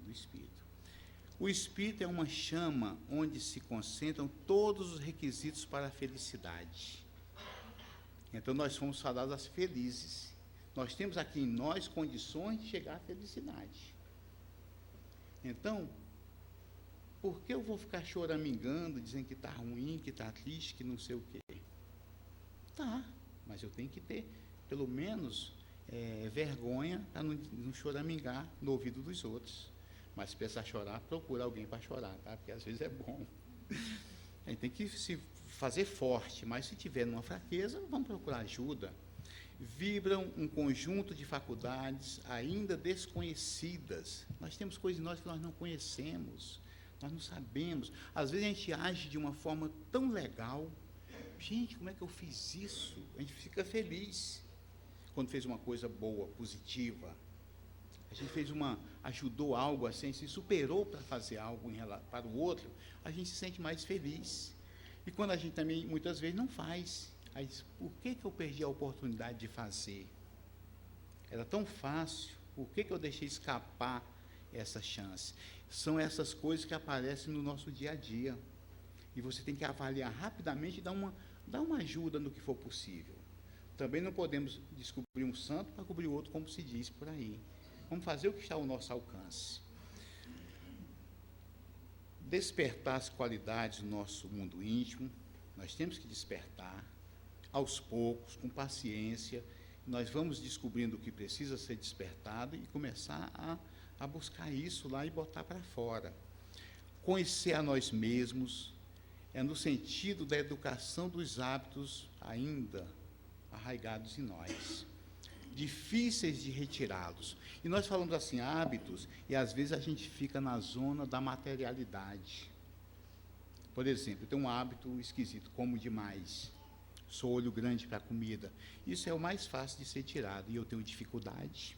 do Espírito. O Espírito é uma chama onde se concentram todos os requisitos para a felicidade. Então, nós fomos falados as felizes. Nós temos aqui em nós condições de chegar à felicidade. Então, por que eu vou ficar choramingando, dizendo que está ruim, que está triste, que não sei o quê? Tá, mas eu tenho que ter, pelo menos, vergonha para não choramingar no ouvido dos outros. Mas se precisar chorar, procura alguém para chorar, tá? Porque às vezes é bom. A gente tem que se fazer forte, mas se tiver numa fraqueza, vamos procurar ajuda. Vibram um conjunto de faculdades ainda desconhecidas. Nós temos coisas em nós que nós não conhecemos, nós não sabemos. Às vezes a gente age de uma forma tão legal. Gente, como é que eu fiz isso? A gente fica feliz quando fez uma coisa boa, positiva. A gente ajudou algo assim, se superou para fazer algo para o outro, a gente se sente mais feliz. E quando a gente também, muitas vezes, não faz, aí diz, por que eu perdi a oportunidade de fazer? Era tão fácil, por que eu deixei escapar essa chance? São essas coisas que aparecem no nosso dia a dia. E você tem que avaliar rapidamente e dar uma ajuda no que for possível. Também não podemos descobrir um santo para cobrir o outro, como se diz por aí. Vamos fazer o que está ao nosso alcance. Despertar as qualidades do nosso mundo íntimo, nós temos que despertar, aos poucos, com paciência, nós vamos descobrindo o que precisa ser despertado e começar a buscar isso lá e botar para fora. Conhecer a nós mesmos é no sentido da educação dos hábitos ainda arraigados em nós, difíceis de retirá-los. E nós falamos assim, hábitos, e às vezes a gente fica na zona da materialidade. Por exemplo, eu tenho um hábito esquisito, como demais, sou olho grande para a comida. Isso é o mais fácil de ser tirado, e eu tenho dificuldade.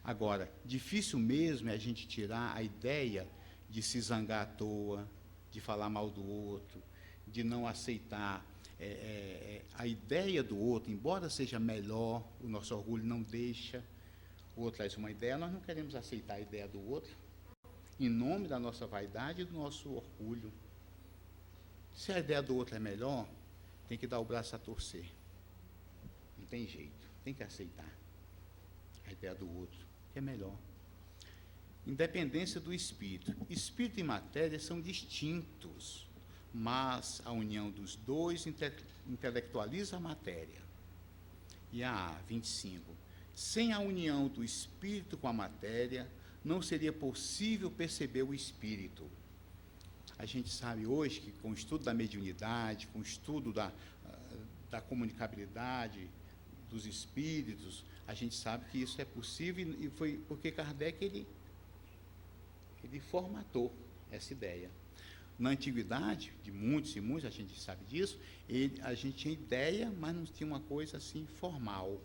Agora, difícil mesmo é a gente tirar a ideia de se zangar à toa, de falar mal do outro, de não aceitar a ideia do outro, embora seja melhor, o nosso orgulho não deixa, o outro traz uma ideia, nós não queremos aceitar a ideia do outro. em nome da nossa vaidade e do nosso orgulho. Se a ideia do outro é melhor, tem que dar o braço a torcer. Não tem jeito, tem que aceitar a ideia do outro, que é melhor. Independência do espírito. Espírito e matéria são distintos, mas a união dos dois intelectualiza a matéria. E a 25. Sem a união do espírito com a matéria, não seria possível perceber o espírito. A gente sabe hoje que com o estudo da mediunidade, com o estudo da comunicabilidade dos espíritos, a gente sabe que isso é possível, e foi porque Kardec ele formatou essa ideia. Na antiguidade, de muitos e muitos, a gente sabe disso, a gente tinha ideia, mas não tinha uma coisa assim formal.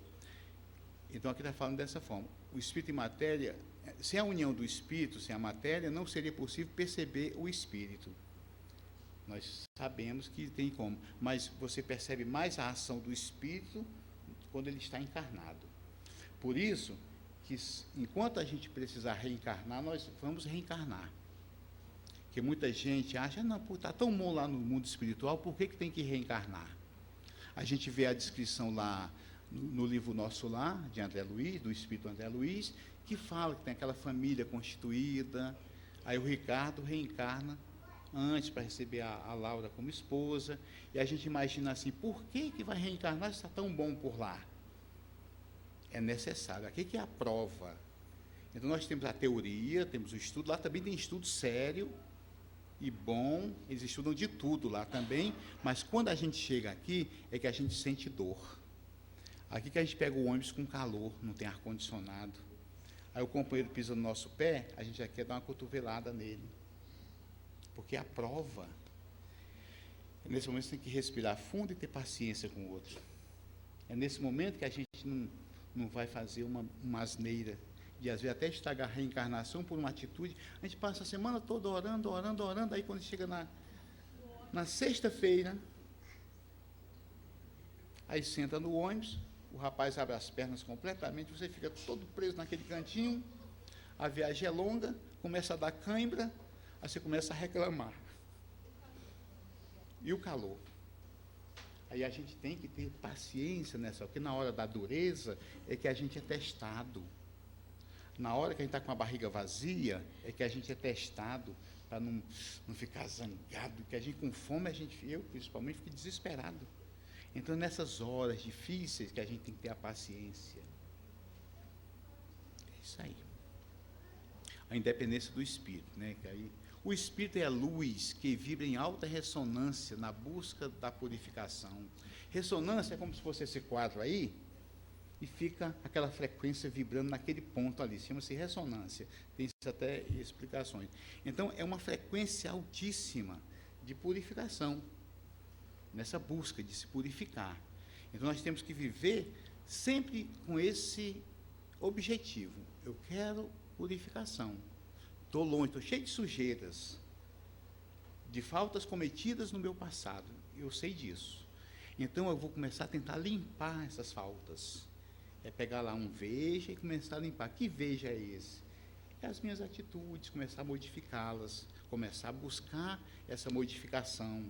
Então, aqui está falando dessa forma. O espírito e matéria, sem a união do espírito, sem a matéria, não seria possível perceber o espírito. Nós sabemos que tem como, mas você percebe mais a ação do espírito quando ele está encarnado. Por isso, que enquanto a gente precisar reencarnar, nós vamos reencarnar. Porque muita gente acha, não, está tão bom lá no mundo espiritual, por que tem que reencarnar? A gente vê a descrição lá no livro Nosso Lar, de André Luiz, do Espírito André Luiz, que fala que tem aquela família constituída, aí o Ricardo reencarna antes para receber a Laura como esposa, e a gente imagina assim, por que vai reencarnar se está tão bom por lá? É necessário. Aqui que é a prova. Então, nós temos a teoria, temos o estudo, lá também tem estudo sério e bom, eles estudam de tudo lá também, mas quando a gente chega aqui, é que a gente sente dor. Aqui que a gente pega o ônibus com calor, não tem ar-condicionado. Aí o companheiro pisa no nosso pé, a gente já quer dar uma cotovelada nele. Porque é a prova. Nesse momento, você tem que respirar fundo e ter paciência com o outro. É nesse momento que a gente não vai fazer uma asneira, de às vezes até estragar a reencarnação por uma atitude. A gente passa a semana toda orando, aí quando chega na sexta-feira, aí senta no ônibus, o rapaz abre as pernas completamente, você fica todo preso naquele cantinho, a viagem é longa, começa a dar cãibra, aí você começa a reclamar. E o calor? Aí a gente tem que ter paciência nessa, porque na hora da dureza é que a gente é testado. Na hora que a gente está com a barriga vazia, é que a gente é testado para não ficar zangado, que a gente com fome, eu principalmente fico desesperado. Então, nessas horas difíceis que a gente tem que ter a paciência. É isso aí. A independência do espírito, né? Que aí, o espírito é a luz que vibra em alta ressonância na busca da purificação. Ressonância é como se fosse esse quadro aí, e fica aquela frequência vibrando naquele ponto ali, chama-se ressonância. Tem até explicações. Então, é uma frequência altíssima de purificação, nessa busca de se purificar. Então, nós temos que viver sempre com esse objetivo. Eu quero purificação. Estou longe, estou cheio de sujeiras, de faltas cometidas no meu passado. Eu sei disso. Então, eu vou começar a tentar limpar essas faltas. É pegar lá um veja e começar a limpar. Que veja é esse? É as minhas atitudes, começar a modificá-las, começar a buscar essa modificação,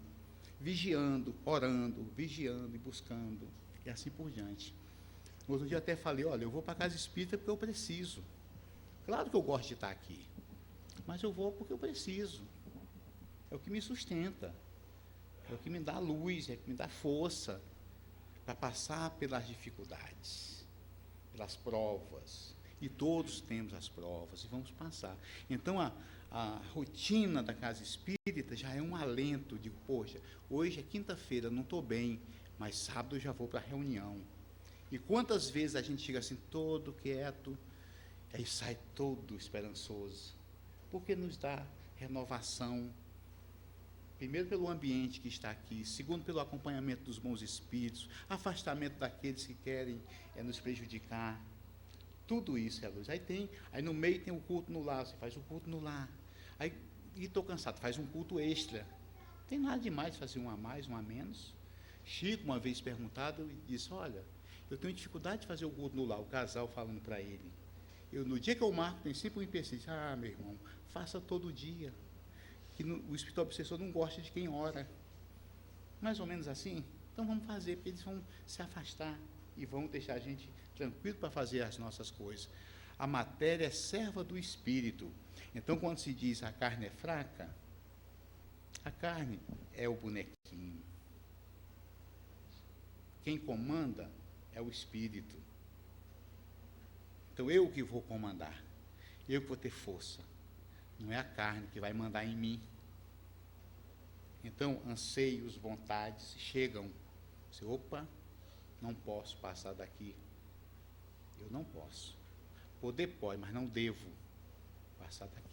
vigiando, orando, vigiando e buscando, e assim por diante. Outro dia até falei, olha, eu vou para a casa espírita porque eu preciso. Claro que eu gosto de estar aqui, mas eu vou porque eu preciso. É o que me sustenta, é o que me dá luz, é o que me dá força para passar pelas dificuldades, pelas provas. E todos temos as provas e vamos passar. Então, a rotina da casa espírita já é um alento. Digo, poxa, hoje é quinta-feira, não estou bem, mas sábado eu já vou para a reunião. E quantas vezes a gente chega assim, todo quieto, aí sai todo esperançoso, porque nos dá renovação, primeiro pelo ambiente que está aqui, segundo pelo acompanhamento dos bons espíritos, afastamento daqueles que querem nos prejudicar. Tudo isso é a luz. Aí no meio tem o culto no lar, você faz o culto no lar. Aí, e estou cansado, faz um culto extra. Não tem nada demais fazer um a mais, um a menos. Chico, uma vez perguntado, disse, olha, eu tenho dificuldade de fazer o culto no lar, o casal falando para ele. No dia que eu marco, tem sempre um empecilho. Meu irmão, faça todo dia. Que o espírito obsessor não gosta de quem ora. Mais ou menos assim. Então vamos fazer, porque eles vão se afastar e vão deixar a gente tranquilo para fazer as nossas coisas. A matéria é serva do espírito. Então, quando se diz a carne é fraca, a carne é o bonequinho. Quem comanda é o espírito. Então, eu que vou comandar. Eu que vou ter força. Não é a carne que vai mandar em mim. Então, anseios, vontades chegam. Você, opa, não posso passar daqui. Eu não posso. Poder pode, mas não devo passar daqui.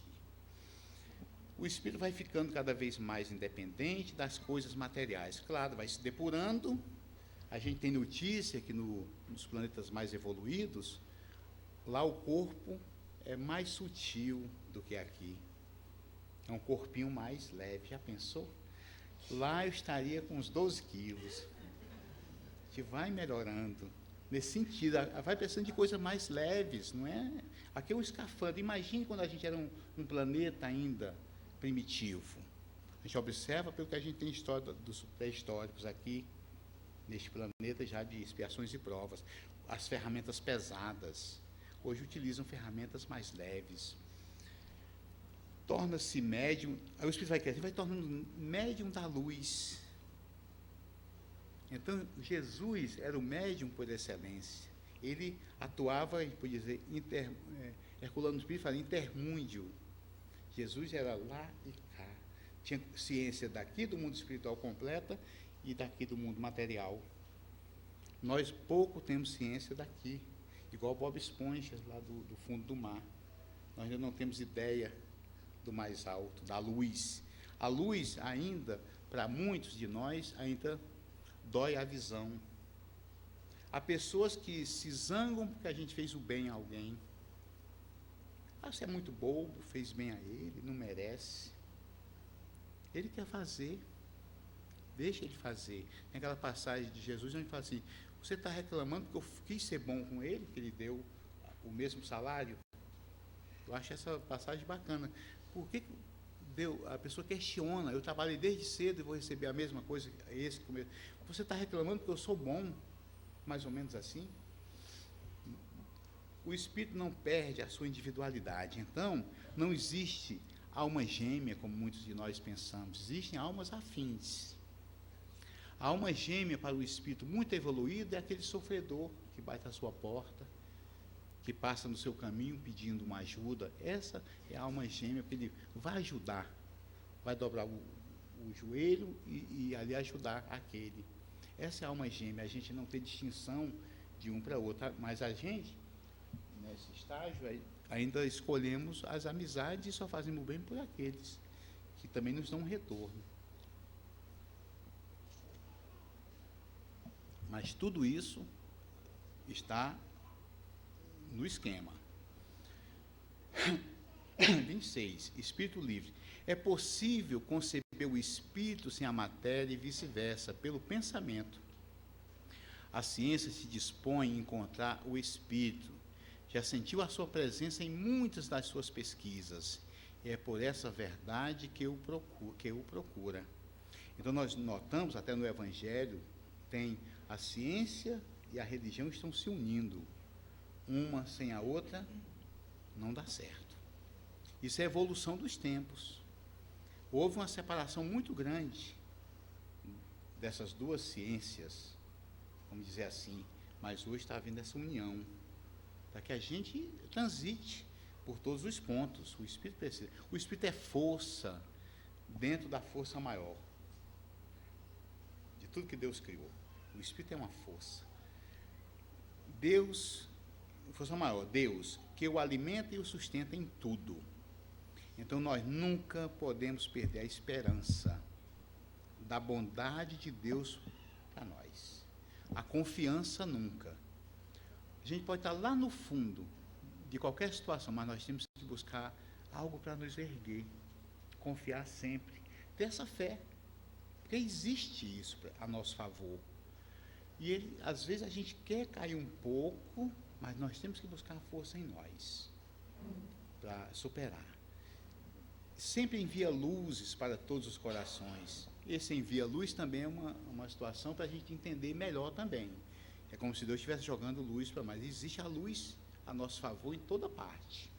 O espírito vai ficando cada vez mais independente das coisas materiais. Claro, vai se depurando. A gente tem notícia que nos planetas mais evoluídos, lá o corpo é mais sutil do que aqui. É um corpinho mais leve. Já pensou? Lá eu estaria com uns 12 quilos. A gente vai melhorando. Nesse sentido, vai pensando de coisas mais leves, não é? Aqui é um escafandro. Imagine quando a gente era um planeta ainda primitivo. A gente observa pelo que a gente tem história dos pré-históricos aqui, neste planeta já de expiações e provas. As ferramentas pesadas. Hoje utilizam ferramentas mais leves. Torna-se médium, aí o espírito vai crescer, vai tornando médium da luz. Então, Jesus era o médium por excelência. Ele atuava, podia dizer, Herculano Espírito fala intermúndio. Jesus era lá e cá. Tinha ciência daqui do mundo espiritual completa e daqui do mundo material. Nós pouco temos ciência daqui, igual Bob Esponja, lá do fundo do mar. Nós ainda não temos ideia do mais alto, da luz. A luz ainda, para muitos de nós, ainda dói a visão. Há pessoas que se zangam porque a gente fez o bem a alguém. Você é muito bobo, fez bem a ele, não merece. Ele quer fazer. Deixa ele fazer. Tem aquela passagem de Jesus onde ele fala assim, você está reclamando porque eu quis ser bom com ele, que ele deu o mesmo salário? Eu acho essa passagem bacana. Por que a pessoa questiona, eu trabalhei desde cedo e vou receber a mesma coisa, você está reclamando porque eu sou bom, mais ou menos assim? O espírito não perde a sua individualidade, então não existe alma gêmea, como muitos de nós pensamos, existem almas afins. A alma gêmea para o espírito muito evoluído é aquele sofredor que bate à sua porta, que passa no seu caminho pedindo uma ajuda. Essa é a alma gêmea, porque ele vai ajudar, vai dobrar o joelho e ali ajudar aquele. Essa é a alma gêmea, a gente não tem distinção de um para outro, mas a gente, nesse estágio, ainda escolhemos as amizades e só fazemos bem por aqueles que também nos dão um retorno. Mas tudo isso está no esquema. 26. Espírito livre. É possível conceber o espírito sem a matéria e vice-versa, pelo pensamento. A ciência se dispõe a encontrar o espírito. Já sentiu a sua presença em muitas das suas pesquisas. É por essa verdade que o procura. Então, nós notamos, até no Evangelho, tem a ciência e a religião estão se unindo. Uma sem a outra não dá certo. Isso é a evolução dos tempos. Houve uma separação muito grande dessas duas ciências, vamos dizer assim, mas hoje está havendo essa união, para que a gente transite por todos os pontos. O espírito precisa. O espírito é força dentro da força maior, de tudo que Deus criou. O espírito é uma força. Deus, força maior, Deus, que o alimenta e o sustenta em tudo. Então, nós nunca podemos perder a esperança da bondade de Deus para nós. A confiança nunca. A gente pode estar lá no fundo de qualquer situação, mas nós temos que buscar algo para nos erguer. Confiar sempre. Ter essa fé. Porque existe isso a nosso favor. E às vezes a gente quer cair um pouco mas nós temos que buscar a força em nós para superar. Sempre envia luzes para todos os corações. Esse envia luz também é uma situação para a gente entender melhor também. É como se Deus estivesse jogando luz para nós. Existe a luz a nosso favor em toda parte.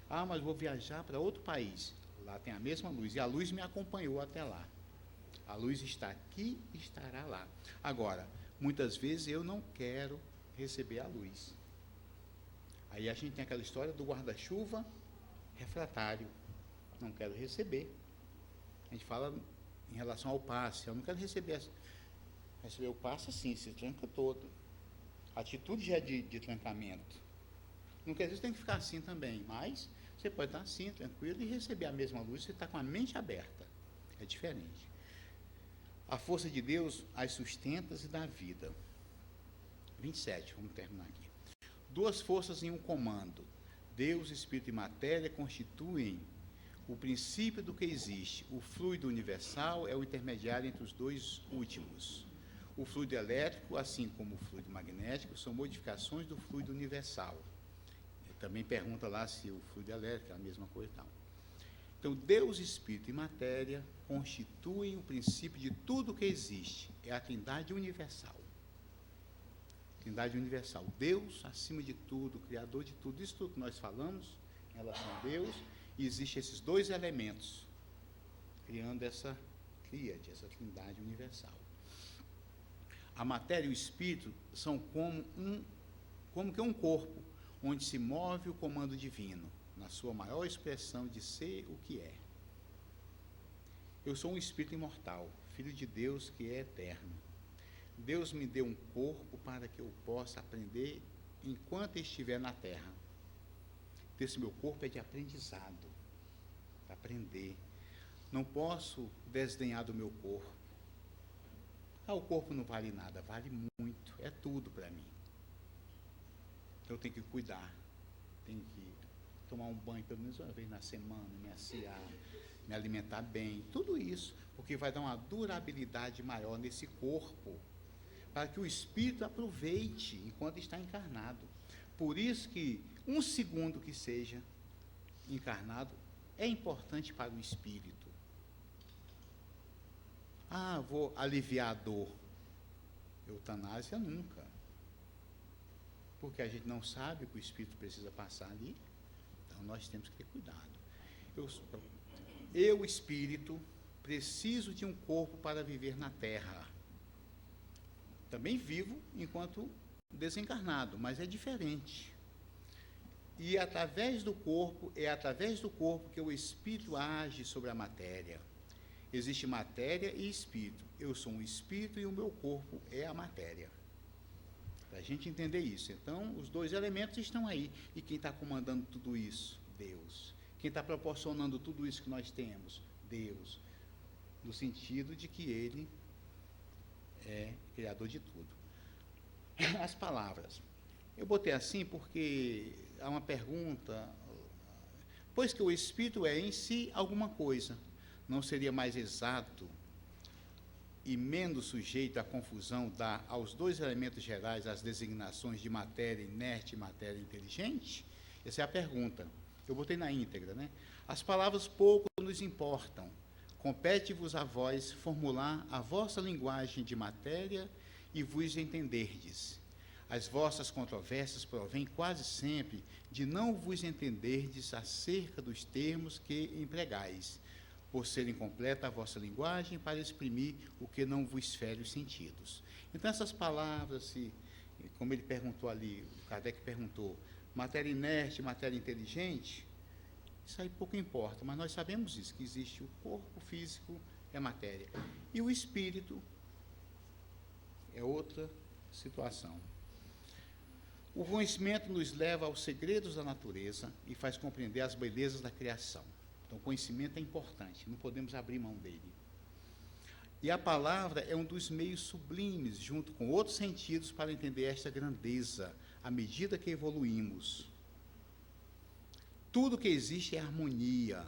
Ah, mas vou viajar para outro país. Lá tem a mesma luz. E a luz me acompanhou até lá. A luz está aqui e estará lá. Agora, muitas vezes eu não quero receber a luz. Aí a gente tem aquela história do guarda-chuva refratário. Não quero receber. A gente fala em relação ao passe. Eu não quero receber o passe assim, se tranca todo. A atitude já é de trancamento. Não quer dizer que tem que ficar assim também, mas você pode estar assim, tranquilo, e receber a mesma luz, você está com a mente aberta. É diferente. A força de Deus as sustenta e dá vida. 27, vamos terminar aqui. Duas forças em um comando. Deus, Espírito e matéria constituem o princípio do que existe. O fluido universal é o intermediário entre os dois últimos. O fluido elétrico, assim como o fluido magnético, são modificações do fluido universal. Também pergunta lá se o fluido elétrico é a mesma coisa e tal. Então, Deus, Espírito e matéria constituem o princípio de tudo que existe. É a Trindade universal. Trindade universal. Deus, acima de tudo, Criador de tudo. Isso tudo que nós falamos em relação a Deus, e existem esses dois elementos, criando essa tríade, essa Trindade universal. A matéria e o Espírito são como que um corpo, onde se move o comando divino, na sua maior expressão de ser o que é. Eu sou um espírito imortal, filho de Deus que é eterno. Deus me deu um corpo para que eu possa aprender enquanto estiver na terra. Esse meu corpo é de aprendizado, para aprender. Não posso desdenhar do meu corpo. Ah, o corpo não vale nada, vale muito, é tudo para mim. Então eu tenho que cuidar, tenho que tomar um banho pelo menos uma vez na semana, me assear, me alimentar bem, tudo isso, porque vai dar uma durabilidade maior nesse corpo, para que o espírito aproveite enquanto está encarnado. Por isso que um segundo que seja encarnado é importante para o espírito. Ah, vou aliviar a dor. Eutanásia nunca. Porque a gente não sabe o que o espírito precisa passar ali. Então nós temos que ter cuidado. Eu espírito, preciso de um corpo para viver na terra. Também vivo enquanto desencarnado, mas é diferente. E é através do corpo que o espírito age sobre a matéria. Existe matéria e espírito. Eu sou um espírito e o meu corpo é a matéria. Para a gente entender isso. Então, os dois elementos estão aí. E quem está comandando tudo isso? Deus. Quem está proporcionando tudo isso que nós temos? Deus. No sentido de que Ele é criador de tudo. As palavras. Eu botei assim porque há uma pergunta. Pois que o Espírito é em si alguma coisa, não seria mais exato e menos sujeito à confusão dar aos dois elementos gerais as designações de matéria inerte e matéria inteligente? Essa é a pergunta. Eu botei na íntegra, né? As palavras pouco nos importam. Compete-vos a vós formular a vossa linguagem de matéria e vos entenderdes. As vossas controvérsias provêm quase sempre de não vos entenderdes acerca dos termos que empregais, por ser incompleta a vossa linguagem para exprimir o que não vos fere os sentidos. Então, essas palavras, como ele perguntou ali, o Kardec perguntou, matéria inerte, matéria inteligente, isso aí pouco importa, mas nós sabemos isso, que existe o corpo físico, é matéria, e o espírito é outra situação. O conhecimento nos leva aos segredos da natureza e faz compreender as belezas da criação. Então, o conhecimento é importante, não podemos abrir mão dele. E a palavra é um dos meios sublimes, junto com outros sentidos, para entender esta grandeza, à medida que evoluímos. Tudo que existe é harmonia.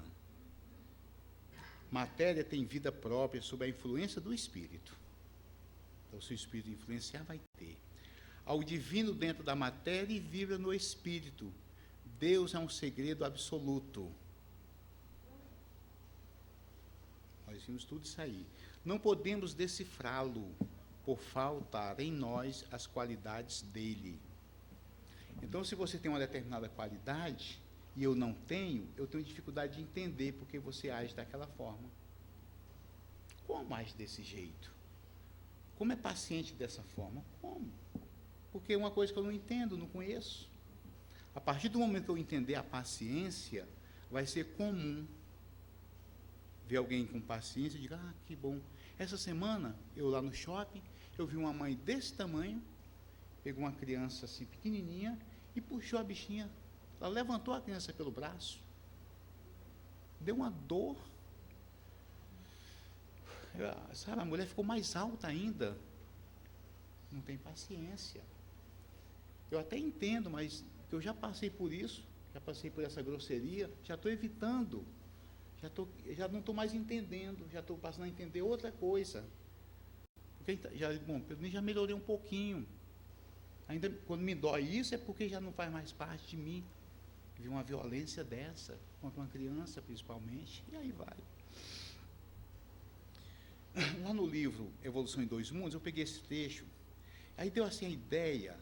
Matéria tem vida própria sob a influência do espírito. Então, se o espírito influenciar, vai ter. ao divino dentro da matéria e vibra no espírito. Deus é um segredo absoluto. Nós vimos tudo isso aí. Não podemos decifrá-lo, por faltar em nós as qualidades dele. Então, se você tem uma determinada qualidade e eu não tenho, eu tenho dificuldade de entender porque você age daquela forma. Como age desse jeito? Como é paciente dessa forma? Como? Porque é uma coisa que eu não entendo, não conheço. A partir do momento que eu entender a paciência, vai ser comum ver alguém com paciência e dizer, ah, que bom. Essa semana, eu lá no shopping, eu vi uma mãe desse tamanho, pegou uma criança assim pequenininha e puxou a bichinha. Ela levantou a criança pelo braço. Deu uma dor. Sabe, a mulher ficou mais alta ainda. Não tem paciência. Eu até entendo, mas eu já passei por isso, já passei por essa grosseria, já estou evitando. Já não estou mais entendendo, já estou passando a entender outra coisa. Porque bom, pelo menos já melhorei um pouquinho. Ainda quando me dói isso é porque já não faz mais parte de mim. Vi uma violência dessa, contra uma criança principalmente, e aí vai. Lá no livro Evolução em Dois Mundos, eu peguei esse trecho, aí deu assim a ideia,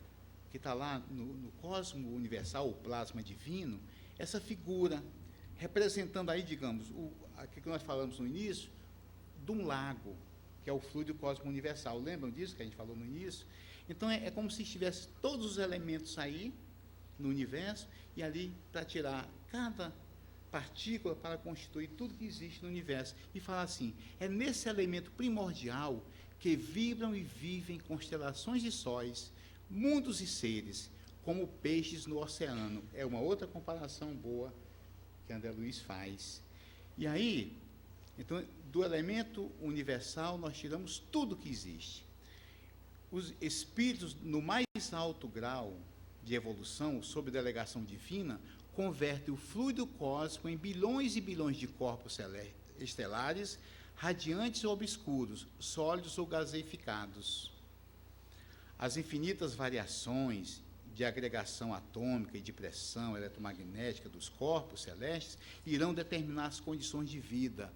que está lá no cosmo universal, o plasma divino, essa figura, representando aí, digamos, aquilo que nós falamos no início, de um lago, que é o fluido cósmico universal. Lembram disso que a gente falou no início? Então, é como se estivesse todos os elementos aí, no universo, e ali para tirar cada partícula para constituir tudo que existe no universo. E falar assim, é nesse elemento primordial que vibram e vivem constelações de sóis, mundos e seres, como peixes no oceano. É uma outra comparação boa que André Luiz faz. E aí, então, do elemento universal, nós tiramos tudo que existe. Os espíritos, no mais alto grau de evolução, sob delegação divina, convertem o fluido cósmico em bilhões e bilhões de corpos estelares, radiantes ou obscuros, sólidos ou gaseificados. As infinitas variações de agregação atômica e de pressão eletromagnética dos corpos celestes irão determinar as condições de vida,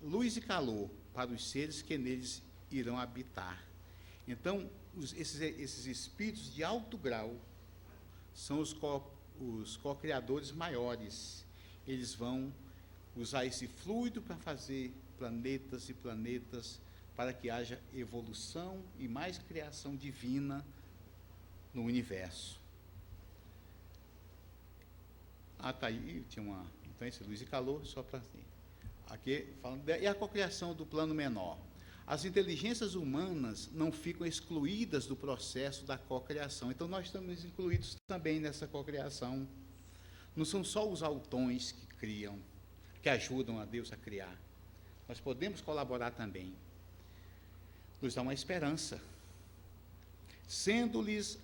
luz e calor para os seres que neles irão habitar. Então, esses espíritos de alto grau são os co-criadores maiores. Eles vão usar esse fluido para fazer planetas e planetas, para que haja evolução e mais criação divina no universo. Tá aí, tinha uma... Então, esse luz e calor, só para... Aqui, falando... E a cocriação do plano menor. As inteligências humanas não ficam excluídas do processo da cocriação. Então, nós estamos incluídos também nessa cocriação. Não são só os autons que criam, que ajudam a Deus a criar. Nós podemos colaborar também. Nos dá uma esperança. Sendo-lhes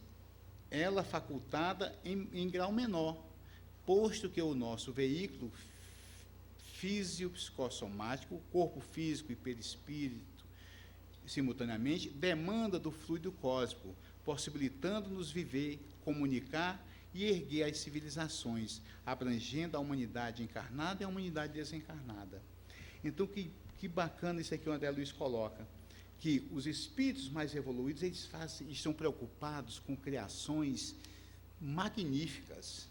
ela facultada em grau menor, posto que o nosso veículo físico-psicossomático, o corpo físico e perispírito, simultaneamente, demanda do fluido cósmico, possibilitando-nos viver, comunicar e erguer as civilizações, abrangendo a humanidade encarnada e a humanidade desencarnada. Então, que bacana isso aqui que o André Luiz coloca, que os espíritos mais evoluídos, eles estão preocupados com criações magníficas,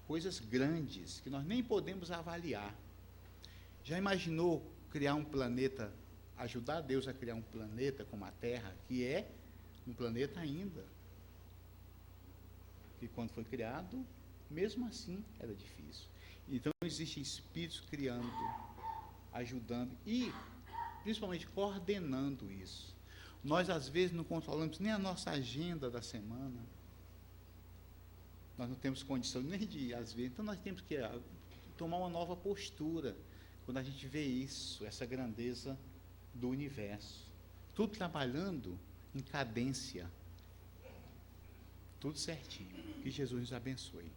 coisas grandes, que nós nem podemos avaliar. Já imaginou criar um planeta, ajudar Deus a criar um planeta como a Terra, que é um planeta ainda, que quando foi criado, mesmo assim, era difícil. Então, existem espíritos criando, ajudando e, principalmente, coordenando isso. Nós, às vezes, não controlamos nem a nossa agenda da semana. Nós não temos condição nem de, às vezes, então nós temos que tomar uma nova postura quando a gente vê isso, essa grandeza do universo. Tudo trabalhando em cadência. Tudo certinho. Que Jesus nos abençoe.